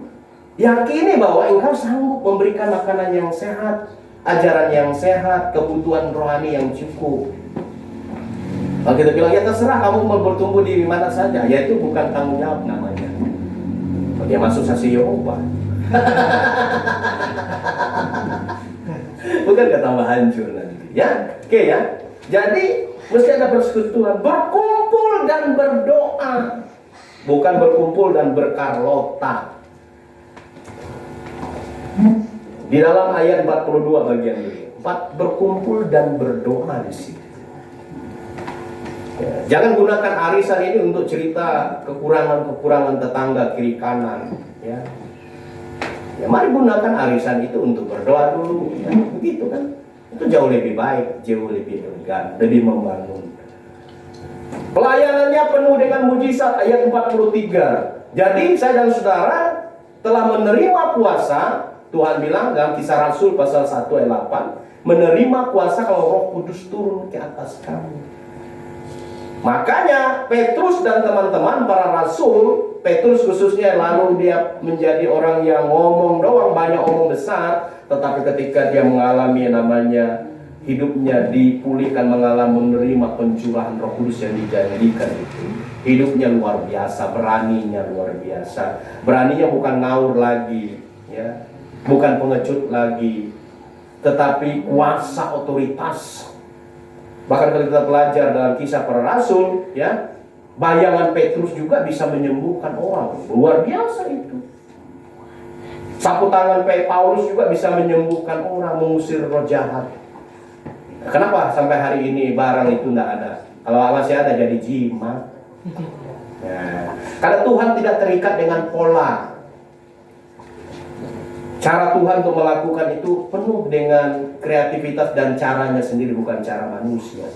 Yakini bahwa engkau sanggup memberikan makanan yang sehat, ajaran yang sehat, kebutuhan rohani yang cukup. Kalau kita bilang, ya terserah kamu mau bertumbuh di mana saja, ya itu bukan tanggung jawab namanya. Kalau dia masuk saksi Yehova, bukan tambah hancur nanti. Ya, oke ya. Jadi mesti ada persekutuan, berkumpul dan berdoa, bukan berkumpul dan berkarlota. Di dalam ayat 42 bagian ini, berkumpul dan berdoa di sini. Ya, jangan gunakan arisan ini untuk cerita kekurangan-kekurangan tetangga kiri kanan. Ya, mari gunakan arisan itu untuk berdoa dulu. Ya, begitu kan? Itu jauh lebih baik, jauh lebih elegan, lebih membangun. Pelayanannya penuh dengan mujizat, ayat 43. Jadi saya dan saudara telah menerima kuasa. Tuhan bilang dalam Kisah Rasul pasal 1 ayat 8, menerima kuasa kalau Roh Kudus turun ke atas kamu. Makanya Petrus dan teman-teman para rasul, Petrus khususnya, lalu dia menjadi orang yang ngomong doang, banyak omong besar, tetapi ketika dia mengalami namanya hidupnya dipulihkan, mengalami menerima pencurahan Roh Kudus yang dijanjikan itu, hidupnya luar biasa, beraninya luar biasa. Beraninya bukan ngawur lagi, ya, bukan pengecut lagi, tetapi kuasa otoritas. Bahkan kalau kita belajar dalam Kisah Para Rasul, ya, bayangan Petrus juga bisa menyembuhkan orang. Luar biasa itu. Sapu tangan Paulus juga bisa menyembuhkan orang, mengusir roh jahat. Kenapa sampai hari ini barang itu tidak ada? Kalau masih ada jadi jimat. Nah, karena Tuhan tidak terikat dengan pola. Cara Tuhan untuk melakukan itu penuh dengan kreativitas dan caranya sendiri, bukan cara manusia.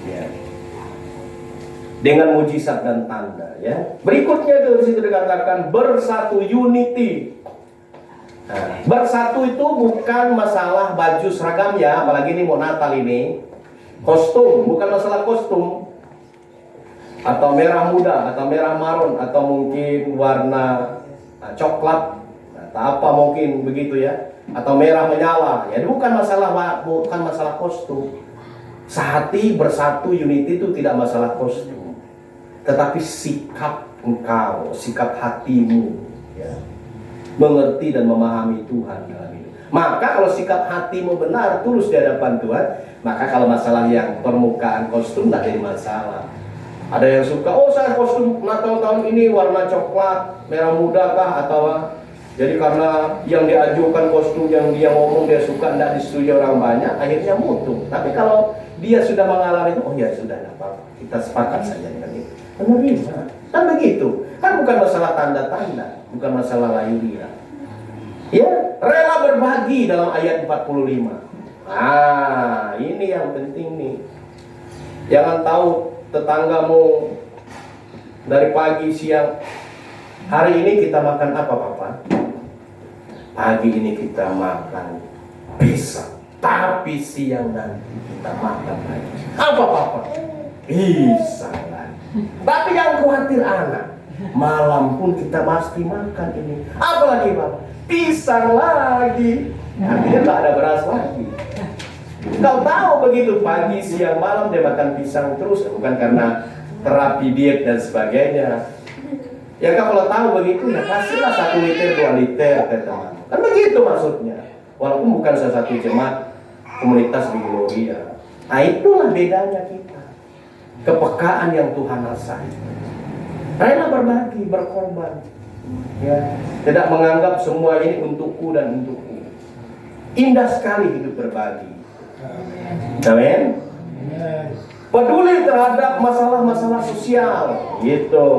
Ya. Dengan mujizat dan tanda, ya. Berikutnya dari situ dikatakan bersatu, unity. Nah, bersatu itu bukan masalah baju seragam, ya, apalagi ini mau Natal ini. Kostum, bukan masalah kostum. Atau merah muda, atau merah marun, atau mungkin warna coklat, atau apa mungkin begitu ya, atau merah menyala. Ya, bukan masalah kostum. Sehati bersatu, unity itu tidak masalah kostum, tetapi sikap engkau, sikap hatimu, ya, mengerti dan memahami Tuhan dalam hidup. Maka kalau sikap hatimu benar, tulus di hadapan Tuhan, maka kalau masalah yang permukaan kostum tidak jadi masalah. Ada yang suka, oh saya kostum Natal tahun ini warna coklat, merah muda kah, atau jadi karena yang diajukan kostum yang dia ngomong dia suka, tidak disetujui orang banyak, akhirnya mutu. Tapi kalau dia sudah mengalami itu, oh ya sudah, tidak apa-apa, kita sepakat saja dengan itu. Menerima, kan begitu. Kan bukan masalah tanda-tanda, bukan masalah lahiriah. Ya, rela berbagi dalam ayat 45. Ah, ini yang penting nih. Jangan tahu tetanggamu dari pagi, siang. Hari ini kita makan apa, Papa? Pagi ini kita makan pisang, tapi siang nanti kita makan lagi. Apa, Papa? Pisang lagi. Tapi yang khawatir anak, malam pun kita pasti makan ini. Apa lagi, Papa? Pisang lagi. Artinya tak ada beras lagi. Kau tahu begitu, pagi, siang, malam dia makan pisang terus, bukan karena terapi diet dan sebagainya. Ya kalau tahu begitu, ya pastilah 1 liter, 2 liter, teman. Kan begitu maksudnya. Walaupun bukan salah satu jemaat komunitas di Gloria. Nah, itulah bedanya kita. Kepekaan yang Tuhan rasai. Rela berbagi, berkorban. Ya, tidak menganggap semua ini untukku dan untukku. Indah sekali hidup berbagi. Amin. peduli terhadap masalah-masalah sosial, gitu.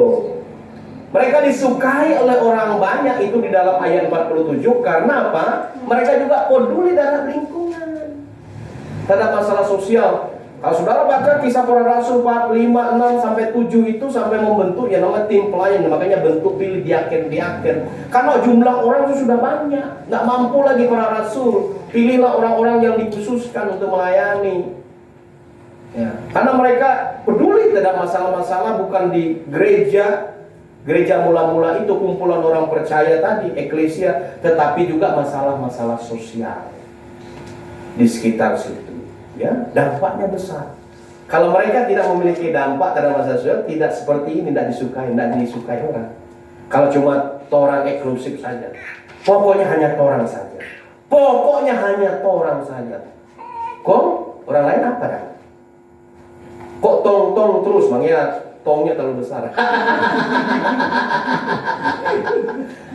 Mereka disukai oleh orang banyak itu di dalam ayat 47 karena apa? Mereka juga peduli terhadap lingkungan, terhadap masalah sosial. Kalau saudara baca kisah para rasul 4, 5, 6 sampai 7 itu sampai membentuk ya namanya tim pelayan, makanya bentuk pilih diaken. Karena jumlah orang itu sudah banyak, nggak mampu lagi para rasul. Pilihlah orang-orang yang dikhususkan untuk melayani. Ya, karena mereka peduli terhadap masalah-masalah bukan di gereja. Gereja mula-mula itu kumpulan orang percaya tadi, eklesia, tetapi juga masalah-masalah sosial di sekitar situ. Ya, dampaknya besar. Kalau mereka tidak memiliki dampak terhadap masalah sosial, tidak seperti ini, tidak disukai orang. Kalau cuma orang eksklusif saja, pokoknya hanya orang saja. Pokoknya hanya orang saja. Kok orang lain apa dah? Kok tong terus bang ya? Tongnya terlalu besar.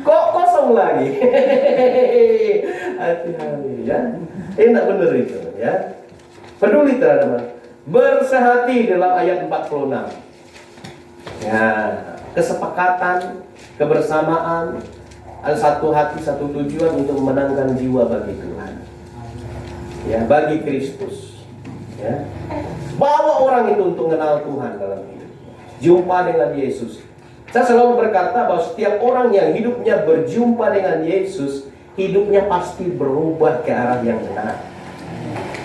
Kok kosong lagi? Hati-hati ya. Enak bener itu ya. Peduli terhadap bersehati dalam ayat 46. Ya, kesepakatan, kebersamaan, ada satu hati, satu tujuan untuk memenangkan jiwa bagi Tuhan. Ya, bagi Kristus. Ya. Bawa orang itu untuk mengenal Tuhan dalam hidup. Jumpa dengan Yesus. Saya selalu berkata bahwa setiap orang yang hidupnya berjumpa dengan Yesus, hidupnya pasti berubah ke arah yang benar.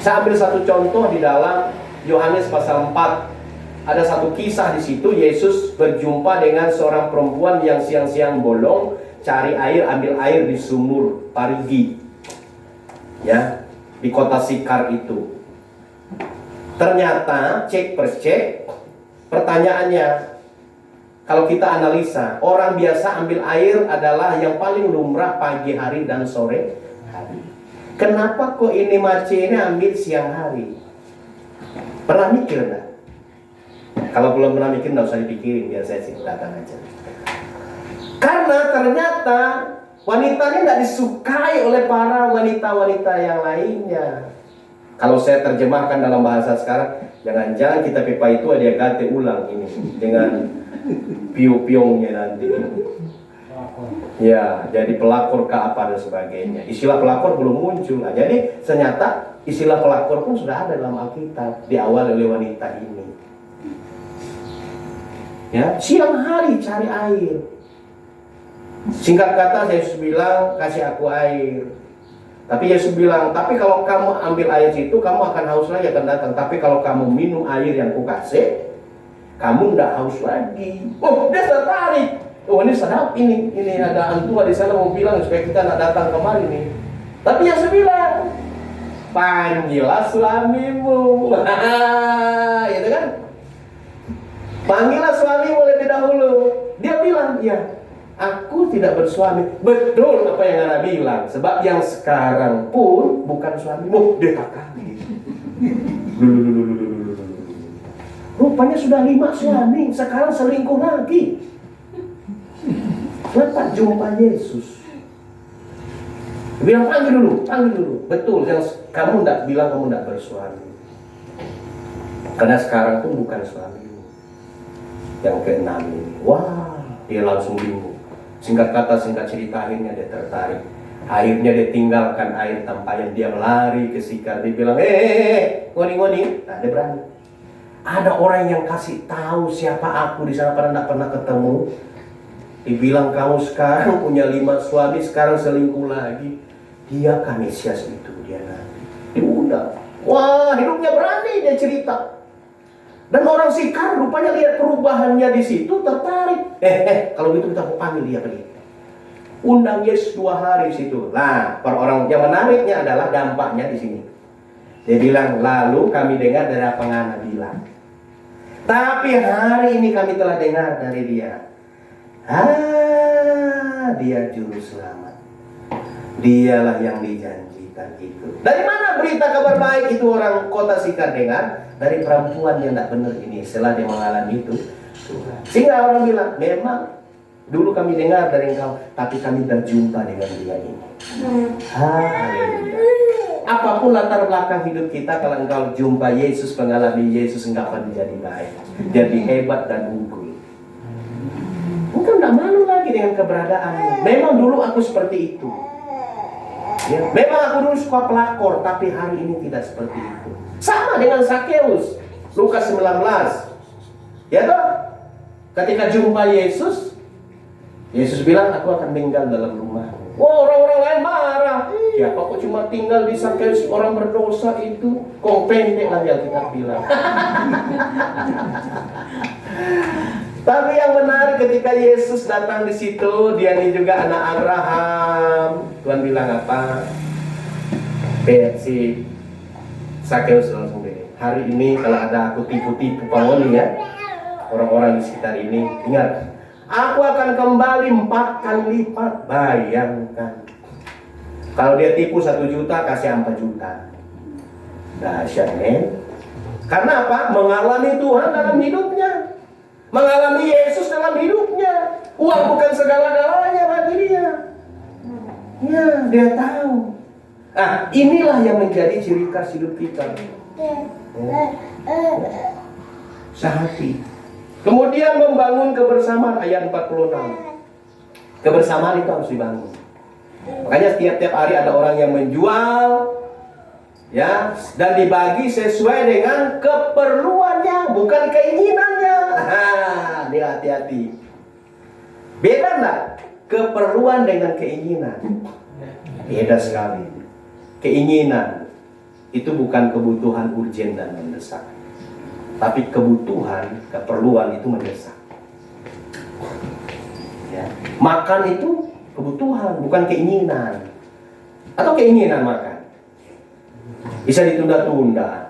Saya ambil satu contoh di dalam Yohanes pasal 4. Ada satu kisah di situ, Yesus berjumpa dengan seorang perempuan yang siang-siang bolong cari air, ambil air di sumur Parigi. Ya, di kota Sikar itu. Ternyata cek per cek, pertanyaannya, kalau kita analisa, orang biasa ambil air adalah yang paling lumrah pagi hari dan sore hari. Kenapa kok ini mace ini ambil siang hari? Pernah mikir enggak? Kalau belum pernah mikir, nggak usah dipikirin, biar saya ceritakan aja. Karena ternyata wanitanya nggak disukai oleh para wanita-wanita yang lainnya. Kalau saya terjemahkan dalam bahasa sekarang, jangan-jangan kita pipa itu dia ganti ulang ini dengan piu-piungnya nanti. Ya, jadi pelakor ke apa dan sebagainya. Istilah pelakor belum muncul. Nah, jadi ternyata istilah pelakor pun sudah ada dalam Alkitab, diawali oleh wanita ini. Ya, siang hari cari air. Singkat kata Yesus bilang, kasih aku air. Tapi Yesus bilang, tapi kalau kamu ambil air situ, kamu akan haus lagi akan datang. Tapi kalau kamu minum air yang kukasih, kamu tidak haus lagi. Oh, dia tertarik. Oh, ini sedap ini. Ini ada antua di sana mau bilang supaya kita tidak datang kemari nih. Tapi Yesus bilang, panggillah suamimu. Gitu kan? Panggillah suamimu lebih dahulu. Dia bilang, ya. Aku tidak bersuami. Betul apa yang Anda bilang. Sebab yang sekarang pun bukan suamimu, dia kakak. Rupanya sudah 5 suami, sekarang selingkuh lagi. Lepas jumpa Yesus, dia bilang panggil dulu. Betul, yang kamu tidak bilang kamu tidak bersuami. Karena sekarang pun bukan suamimu. Yang keenam ini, wah, dia langsung bingung. Singkat kata, singkat cerita, akhirnya dia tertarik. Akhirnya dia tinggalkan air tampayan, dia melari ke Sikar. Dia bilang, ngoni. Nah, dia berani. Ada orang yang kasih tahu siapa aku di sana, karena tidak pernah ketemu. Dibilang kamu sekarang punya 5 suami, sekarang selingkuh lagi. Dia kan Mesias itu, dia nanti. Diundang. Wah, hidupnya berani dia cerita. Dan orang Sikar rupanya lihat perubahannya di situ, tertarik. Kalau gitu kita panggil dia pergi. Undang Yesus 2 hari situ. Nah, per orang yang menariknya adalah dampaknya di sini. Dia bilang, lalu kami dengar dari apa Ngana bilang. Tapi hari ini kami telah dengar dari dia. Dia juru selamat. Dialah yang dijanjikan itu. Dari mana berita kabar baik itu orang kota Sikar dengar? Dari perempuan yang tidak benar ini. Setelah dia mengalami itu, sehingga orang bilang, memang dulu kami dengar dari engkau, tapi kami berjumpa dengan dia ini. Haleluya. apapun latar belakang hidup kita, kalau engkau jumpa Yesus, mengalami Yesus, engkau akan menjadi baik, jadi hebat dan unggul. Engkau tidak malu lagi dengan keberadaanmu. Memang dulu aku seperti itu. Ya, memang aku dulu suka pelakor, tapi hari ini tidak seperti itu. Sama dengan Sakeus, Lukas 19. Ya toh? Ketika jumpa Yesus, Yesus bilang, aku akan tinggal dalam rumah. Oh, orang-orang lain marah. Siapa kok cuma tinggal di Sakeus, orang berdosa itu? Kong pendek lagi Alkitab bilang. Tapi yang menarik ketika Yesus datang di situ, dia ini juga anak Abraham. Tuhan bilang apa? Si Sakeus langsung bilang, hari ini kalau ada aku tipu-tipu pangoni ya, orang-orang di sekitar ini, ingat, aku akan kembali 4 kali lipat. Bayangkan, kalau dia tipu 1 juta, kasih 4 juta. Dahsyat, men. Karena apa? Mengalami Tuhan dalam hidupnya, mengalami Yesus dalam hidupnya. Uang bukan segala-galanya bagi dia. Ya, dia tahu. Nah, inilah yang menjadi ciri khas hidup kita. Sehati. Kemudian membangun kebersamaan, ayat 46. Kebersamaan itu harus dibangun. Makanya setiap hari ada orang yang menjual, ya, dan dibagi sesuai dengan keperluannya, bukan keinginannya. Dia hati-hati. Beda enggak? Keperluan dengan keinginan. Beda sekali. Keinginan itu bukan kebutuhan urgen dan mendesak. Tapi kebutuhan, keperluan itu mendesak. Ya. Makan itu kebutuhan, bukan keinginan. Atau keinginan makan bisa ditunda-tunda.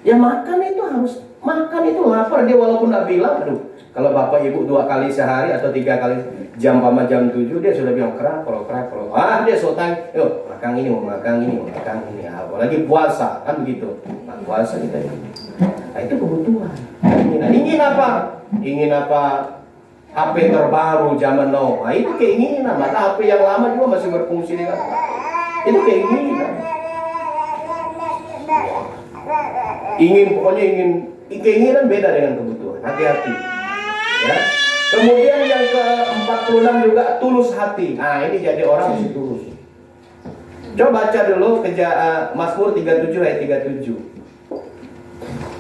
Ya makan itu harus, makan itu lapar. Dia walaupun tidak bilang, aduh, kalau bapak ibu 2 kali sehari atau 3 kali jam 7, dia sudah bilang kerak. Dia sotang, yuk makan ini, mau makan ini, mau makan ini. Apalagi puasa, kan begitu. Nah, puasa kita ini. Nah, itu kebutuhan. Ingin apa? Ingin apa? HP terbaru zaman now. Nah, itu keinginan. Maka HP yang lama juga masih berfungsi dengan itu keinginan. Pokoknya keinginan beda dengan kebutuhan. Hati-hati. Ya. Kemudian yang ke-46 juga tulus hati. Nah, ini jadi orang mesti tulus. Coba baca dulu Mazmur 37 ayat 37.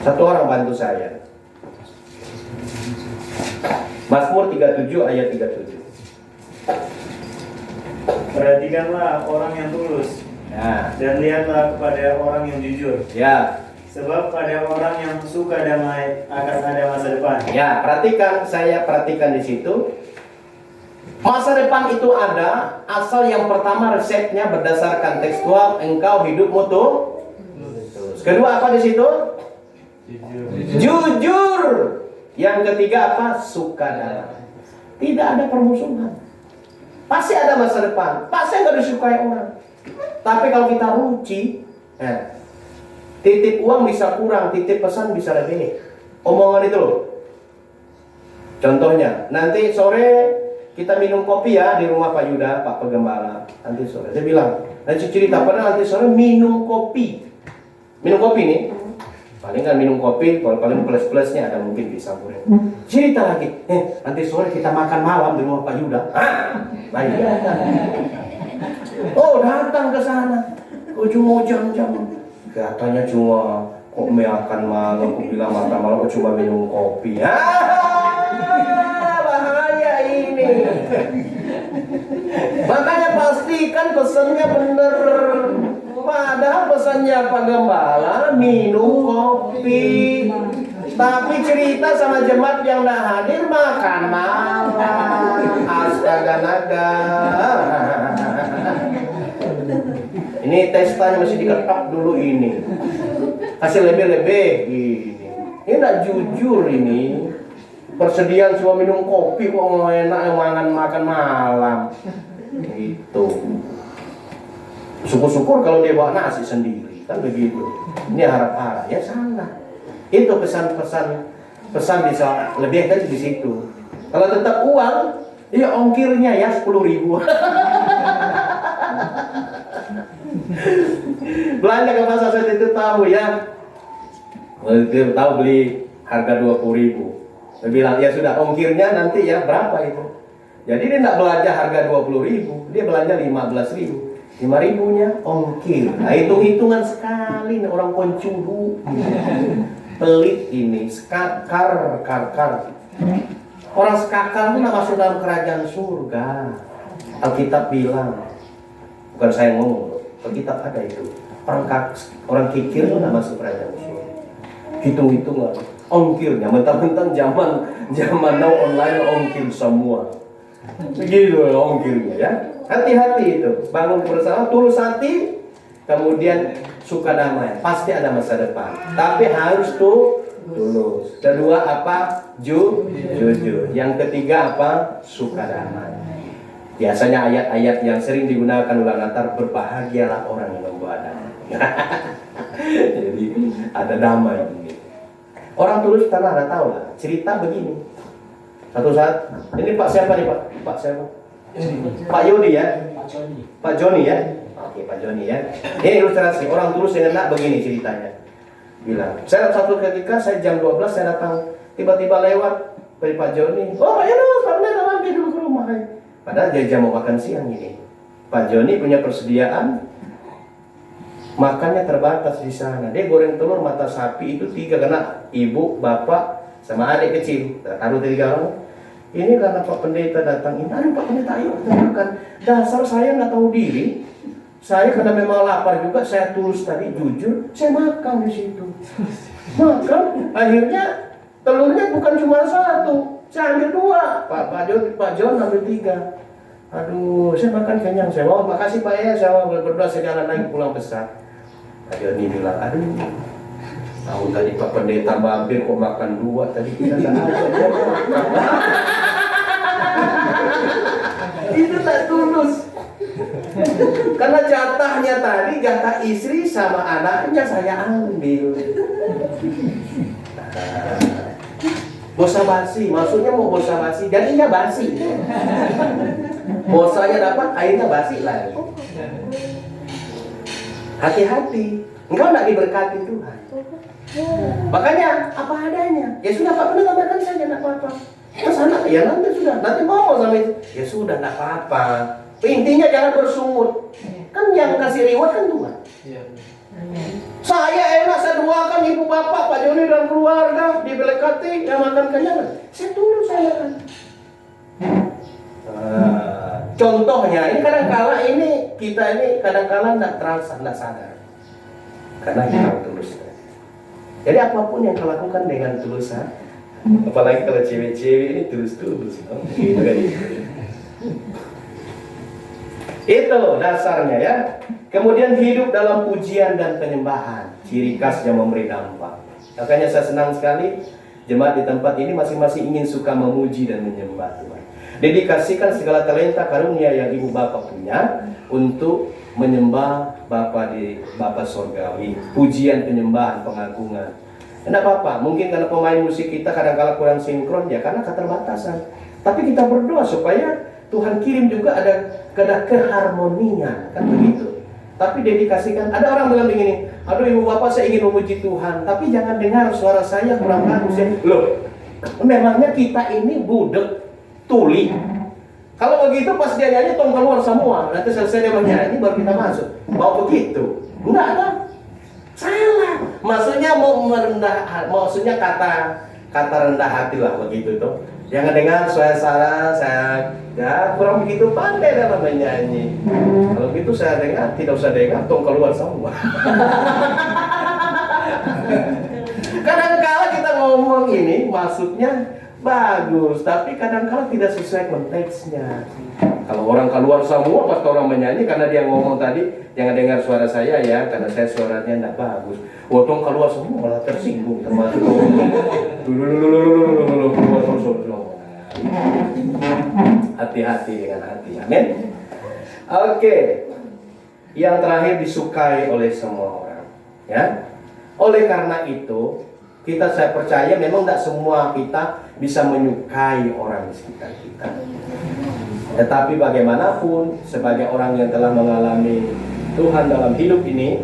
Satu orang bantu saya. Mazmur 37 ayat 37. Perhatikanlah orang yang tulus, Ya. dan lihatlah kepada orang yang jujur. Ya. Sebab pada orang yang suka damai akan ada masa depan. Ya, saya perhatikan di situ. Masa depan itu ada, asal yang pertama resepnya berdasarkan tekstual, engkau hidupmu tuh. Kedua apa di situ? Jujur. Yang ketiga apa? Suka damai. Tidak ada permusuhan. Pasti ada masa depan. Pasti nggak disukai orang. Tapi kalau kita ruci, titip uang bisa kurang, titip pesan bisa lebih. Omongan itu loh. Contohnya, nanti sore kita minum kopi ya di rumah Pak Yuda, Pak Pegembala. Nanti sore, dia bilang, nanti cerita, padahal nanti sore minum kopi. Minum kopi nih. Paling kan minum kopi, kalau paling plus-plusnya ada mungkin bisa boleh. Cerita lagi, nanti sore kita makan malam di rumah Pak Yuda. Baik. Oh, datang ke sana. Ujung jam-jam. Katanya cuma kok makan malam, kok bilang makan malam, kok cuma minum kopi. Bahaya ini. Makanya pastikan pesannya bener. Padahal pesannya Pak Gembala minum kopi, tapi cerita sama jemaat yang tidak hadir makan malam. Astaga naga. Ini testanya masih diketok dulu ini. Kasih lebih-lebih ini. Ini tidak jujur ini. Persediaan cuma minum kopi kok enak makan malam. Itu. Syukur-syukur kalau dia bawa nasi sendiri, kan begitu. Ini harap-harap, ya salah. Itu pesan bisa lebih dari di situ. Kalau tetap uang, ya ongkirnya ya 10.000. Belanja ke pasar saya itu tahu ya. Waktu tahu beli harga 20.000. Dia bilang ya sudah ongkirnya nanti ya berapa itu. Jadi dia tidak belanja harga 20.000, dia belanja 15.000. 5.000-nya ongkir. Nah, hitung-hitungan sekali nih orang koncudu. Pelit ini, skakar. Orang skakar itu tidak masuk dalam kerajaan surga. Alkitab bilang, bukan saya ngomong, Alkitab ada itu. Orang kikir itu tidak masuk kerajaan surga. Hitung-hitungan, ongkirnya, mentang-mentang zaman now online ongkir semua. Begitu ongkirnya ya. Hati-hati itu, bangun bersama, tulus hati, kemudian suka damai. Pasti ada masa depan. Tapi harus tulus. Kedua apa? Jujur. Yang ketiga apa? Suka damai. Biasanya ayat-ayat yang sering digunakan ulang Natal, berbahagialah orang yang membawa damai. Jadi ada damai ini. Orang tulus karena ada tahu lah. Cerita begini. Satu saat, ini Pak siapa nih Pak? Pak siapa? Pak Yodi ya? Pak Joni ya? Oke Pak Joni ya. Ini ilustrasi orang tulus yang enak begini ceritanya. Bilang, saya satu ketika saya jam 12 saya datang tiba-tiba lewat dari Pak Joni. Oh Pak Yunus, Pak Neta mampir dulu ke rumah. Padahal dia jam mau makan siang ini. Pak Joni punya persediaan makannya terbatas di sana. Dia goreng telur mata sapi itu 3 karena ibu, bapak, sama adik kecil. Taruh 3 orang. Ini karena Pak Pendeta datang ini. Aduh Pak Pendeta ayo kita makan. Dasar saya nggak tahu diri. Saya karena memang lapar juga. Saya tulus tadi jujur. Saya makan di situ. Makan. Akhirnya telurnya bukan cuma 1. Saya ambil 2. Pak John ambil 3. Aduh, saya makan kenyang. Saya mau makasih Pak ya. Saya mau berdoa saya jalan lagi pulang besar. Pak Joni bilang, aduh, tahu tadi Pak Pendeta mampir kok makan 2. Tadi kita nggak ada. Itu tak tulus. Karena jatahnya tadi jatah istri sama anaknya saya ambil. Bosa basi, maksudnya mau bosa basi, jadinya basi. Bosanya dapat, akhirnya basi lagi. Hati-hati, engkau tidak diberkati Tuhan. Makanya apa adanya. Ya sudah Pak Pendeta makan saja, tidak apa-apa. Terus anak, ya nanti sudah, nanti ngomong sama itu. Ya sudah, tidak apa-apa. Intinya jangan bersungut. Kan yang kasih reward kan Tuhan. Saya enak, saya doakan ibu bapak, Pak Joni dan keluarga diberkati, yang makan kenyang. Saya tulus saya makan. Contohnya, ini kadang-kala kita kadang-kala tidak terasa, tidak sadar. Karena kita tulus. Jadi apapun yang kau lakukan dengan tulus, apalagi kalau cewek-cewek ini tulus-tulus. Gitu kan? Itu dasarnya ya. Kemudian hidup dalam pujian dan penyembahan, ciri khas yang memberi dampak. Makanya saya senang sekali jemaat di tempat ini masing-masing ingin suka memuji dan menyembah Tuhan. Dedikasikan segala talenta karunia yang ibu bapak punya untuk menyembah Bapa Sorgawi. Pujian, penyembahan, pengagungan. Tidak apa-apa, mungkin karena pemain musik kita kadang-kala kurang sinkron ya karena keterbatasan. Tapi kita berdoa supaya Tuhan kirim juga ada keharmonian, kan begitu. Tapi dedikasikan. Ada orang bilang begini, aduh ibu bapak saya ingin memuji Tuhan, tapi jangan dengar suara saya kurang bagus ya. Loh, memangnya kita ini budek tuli. Kalau begitu pas dia nyanyi tong keluar semua. Nanti selesai dia menyanyi baru kita masuk. Mau begitu? Enggak kan? Salah. Maksudnya mau merendah, maksudnya kata rendah hati lah begitu tuh. Jangan dengar suara saya ya kurang begitu pandai dalam menyanyi. Kalau gitu saya dengar, tidak usah dengar, tong keluar semua. Kadang-kala kita ngomong ini maksudnya bagus, tapi kadang-kala tidak sesuai konteksnya. Kalau orang keluar semua pas orang menyanyi karena dia ngomong tadi jangan dengar suara saya ya karena saya suaranya tidak bagus. Tong keluar semua malah tersinggung termasuk hati-hati dengan hati. Amin. Oke. Yang terakhir disukai oleh semua orang, ya. Oleh karena itu saya percaya memang tidak semua kita bisa menyukai orang di sekitar kita. Tetapi bagaimanapun sebagai orang yang telah mengalami Tuhan dalam hidup ini,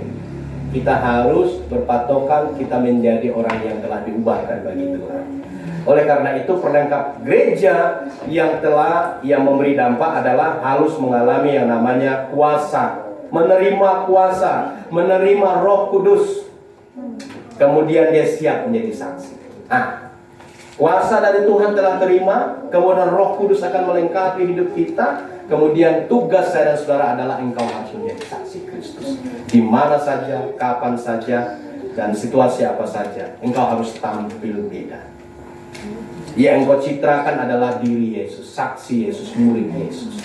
Kita harus berpatokan kita menjadi orang yang telah diubahkan bagi Tuhan. Oleh karena itu pelengkap gereja yang memberi dampak adalah harus mengalami yang namanya kuasa, menerima kuasa, menerima Roh Kudus. Kemudian dia siap menjadi saksi. Kuasa dari Tuhan telah terima, kemudian Roh Kudus akan melengkapi hidup kita. Kemudian tugas saya dan saudara adalah engkau harus menjadi saksi Kristus. Di mana saja, kapan saja, dan situasi apa saja, engkau harus tampil beda. Yang engkau citrakan adalah diri Yesus, saksi Yesus, murid Yesus.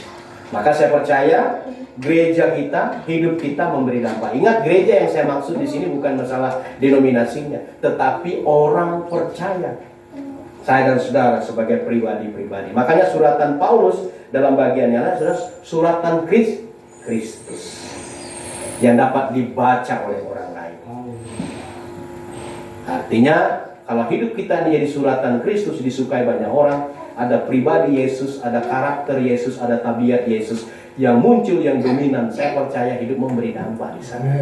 Maka saya percaya gereja kita, hidup kita memberi dampak. Ingat, gereja yang saya maksud di sini bukan masalah denominasinya, tetapi orang percaya. Saya dan saudara sebagai pribadi-pribadi. Makanya suratan Paulus dalam bagian yang lain adalah suratan Kristus yang dapat dibaca oleh orang lain. Artinya kalau hidup kita ini jadi suratan Kristus, disukai banyak orang, ada pribadi Yesus, ada karakter Yesus, ada tabiat Yesus yang muncul, yang dominan. Saya percaya hidup memberi dampak di sana.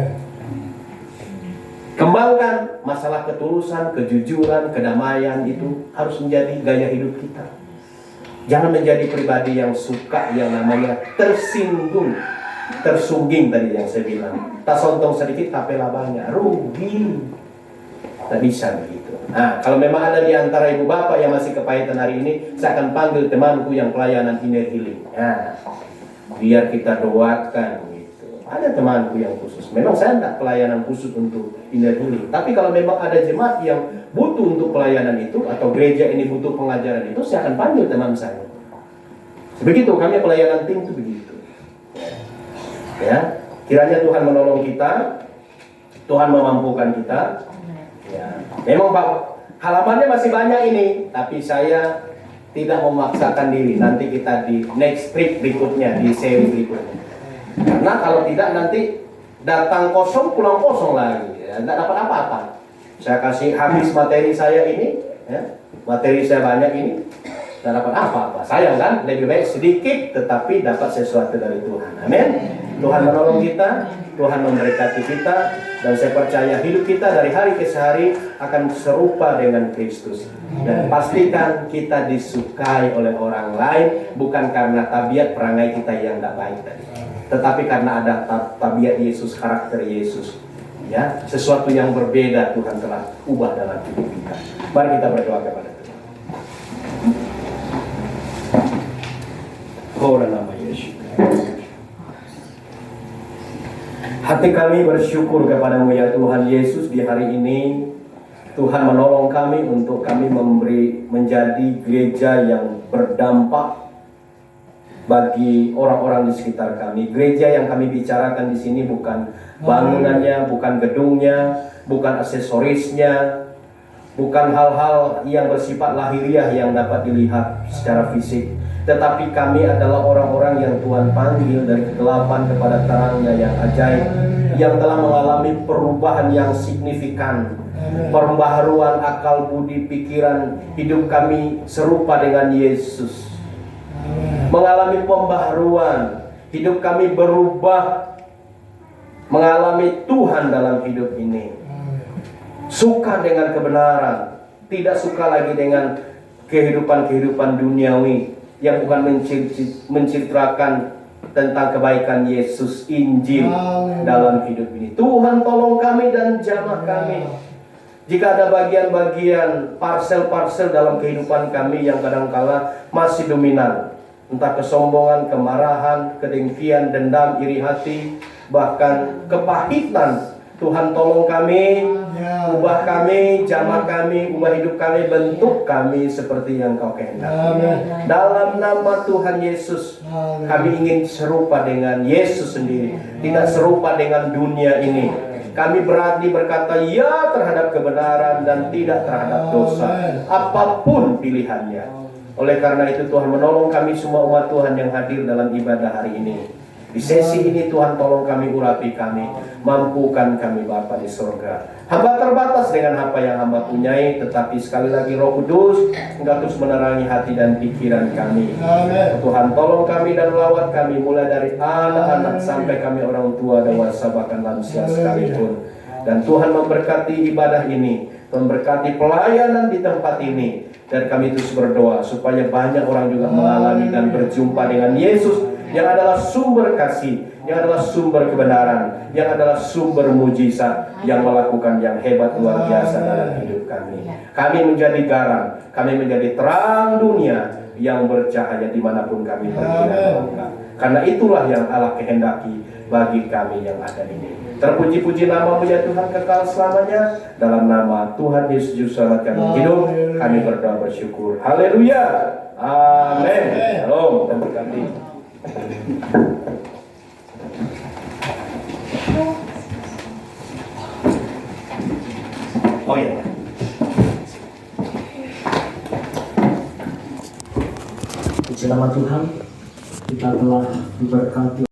Kembangkan masalah ketulusan, kejujuran, kedamaian, itu harus menjadi gaya hidup kita. Jangan menjadi pribadi yang suka yang namanya tersinggung, tersungging tadi yang saya bilang. Tak sontong sedikit, tapelah banyak, rugi. Tak bisa begitu. Nah, kalau memang ada di antara ibu bapak yang masih kepahitan hari ini, saya akan panggil temanku yang pelayanan inner healing. Nah, biar kita doakan. Ada temanku yang khusus. Memang saya tidak pelayanan khusus untuk inner healing. Tapi kalau memang ada jemaat yang butuh untuk pelayanan itu, atau gereja ini butuh pengajaran itu, saya akan panggil teman saya. Begitu, kami pelayanan tim itu begitu. Ya, kiranya Tuhan menolong kita, Tuhan memampukan kita. Ya, memang Pak, halamannya masih banyak ini, tapi saya tidak memaksakan diri. Nanti kita di next trip berikutnya, di seri berikutnya. Karena kalau tidak nanti datang kosong, pulang kosong lagi, ya, tidak dapat apa-apa. Saya kasih habis materi saya ini, ya, materi saya banyak ini, tidak dapat apa-apa. Sayang kan, lebih baik sedikit tetapi dapat sesuatu dari Tuhan. Amin. Tuhan menolong kita, Tuhan memberkati kita, dan saya percaya hidup kita dari hari ke hari akan serupa dengan Kristus. Dan pastikan kita disukai oleh orang lain, bukan karena tabiat perangai kita yang tidak baik tadi, tetapi karena ada tabiat Yesus, karakter Yesus. Ya, sesuatu yang berbeda Tuhan telah ubah dalam hidup kita. Mari kita berdoa kepada Tuhan. Ora nama Yesus. Hati kami bersyukur kepadamu ya Tuhan Yesus, di hari ini Tuhan menolong kami untuk kami menjadi gereja yang berdampak bagi orang-orang di sekitar kami. Gereja yang kami bicarakan di sini bukan bangunannya, bukan gedungnya, bukan aksesorisnya, bukan hal-hal yang bersifat lahiriah yang dapat dilihat secara fisik, tetapi kami adalah orang-orang yang Tuhan panggil dari kegelapan kepada terangnya yang ajaib, yang telah mengalami perubahan yang signifikan, pembaharuan akal budi pikiran. Hidup kami serupa dengan Yesus, mengalami pembaharuan, hidup kami berubah, mengalami Tuhan dalam hidup ini, suka dengan kebenaran, tidak suka lagi dengan kehidupan duniawi yang bukan mencitrakan tentang kebaikan Yesus, Injil dalam hidup ini. Tuhan tolong kami dan jamah kami. Jika ada bagian-bagian parsel-parsel dalam kehidupan kami yang kadangkala masih dominan, entah kesombongan, kemarahan, kedengkian, dendam, iri hati, bahkan kepahitan, Tuhan tolong kami, ubah kami, jamah kami, ubah hidup kami, bentuk kami seperti yang Kau kehendaki. Dalam nama Tuhan Yesus, kami ingin serupa dengan Yesus sendiri, tidak serupa dengan dunia ini. Kami berani berkata ya terhadap kebenaran dan tidak terhadap dosa, apapun pilihannya. Oleh karena itu Tuhan menolong kami semua umat Tuhan yang hadir dalam ibadah hari ini. Di sesi ini Tuhan tolong kami, urapi kami, mampukan kami Bapa di surga. Hamba terbatas dengan apa yang hamba punyai, tetapi sekali lagi Roh Kudus Engkau terus menerangi hati dan pikiran kami. Tuhan tolong kami dan lawat kami, mulai dari anak-anak sampai kami orang tua, dewasa, bahkan lansia sekalipun. Dan Tuhan memberkati ibadah ini, memberkati pelayanan di tempat ini. Dan kami terus berdoa supaya banyak orang juga mengalami dan berjumpa dengan Yesus yang adalah sumber kasih, yang adalah sumber kebenaran, yang adalah sumber mujizat, yang melakukan yang hebat luar biasa dalam hidup kami. Kami menjadi garam, kami menjadi terang dunia yang bercahaya dimanapun kami pergi dan melangkah. Karena itulah yang Allah kehendaki bagi kami yang ada ini. Terpuji-puji nama-Mu ya Tuhan kekal selamanya. Dalam nama Tuhan Yesus Juru Selamat kami hidup, kami berdoa bersyukur. Haleluya. Amin. Shalom. Terberkati. Oh ya. Puji nama Tuhan, kita telah diberkati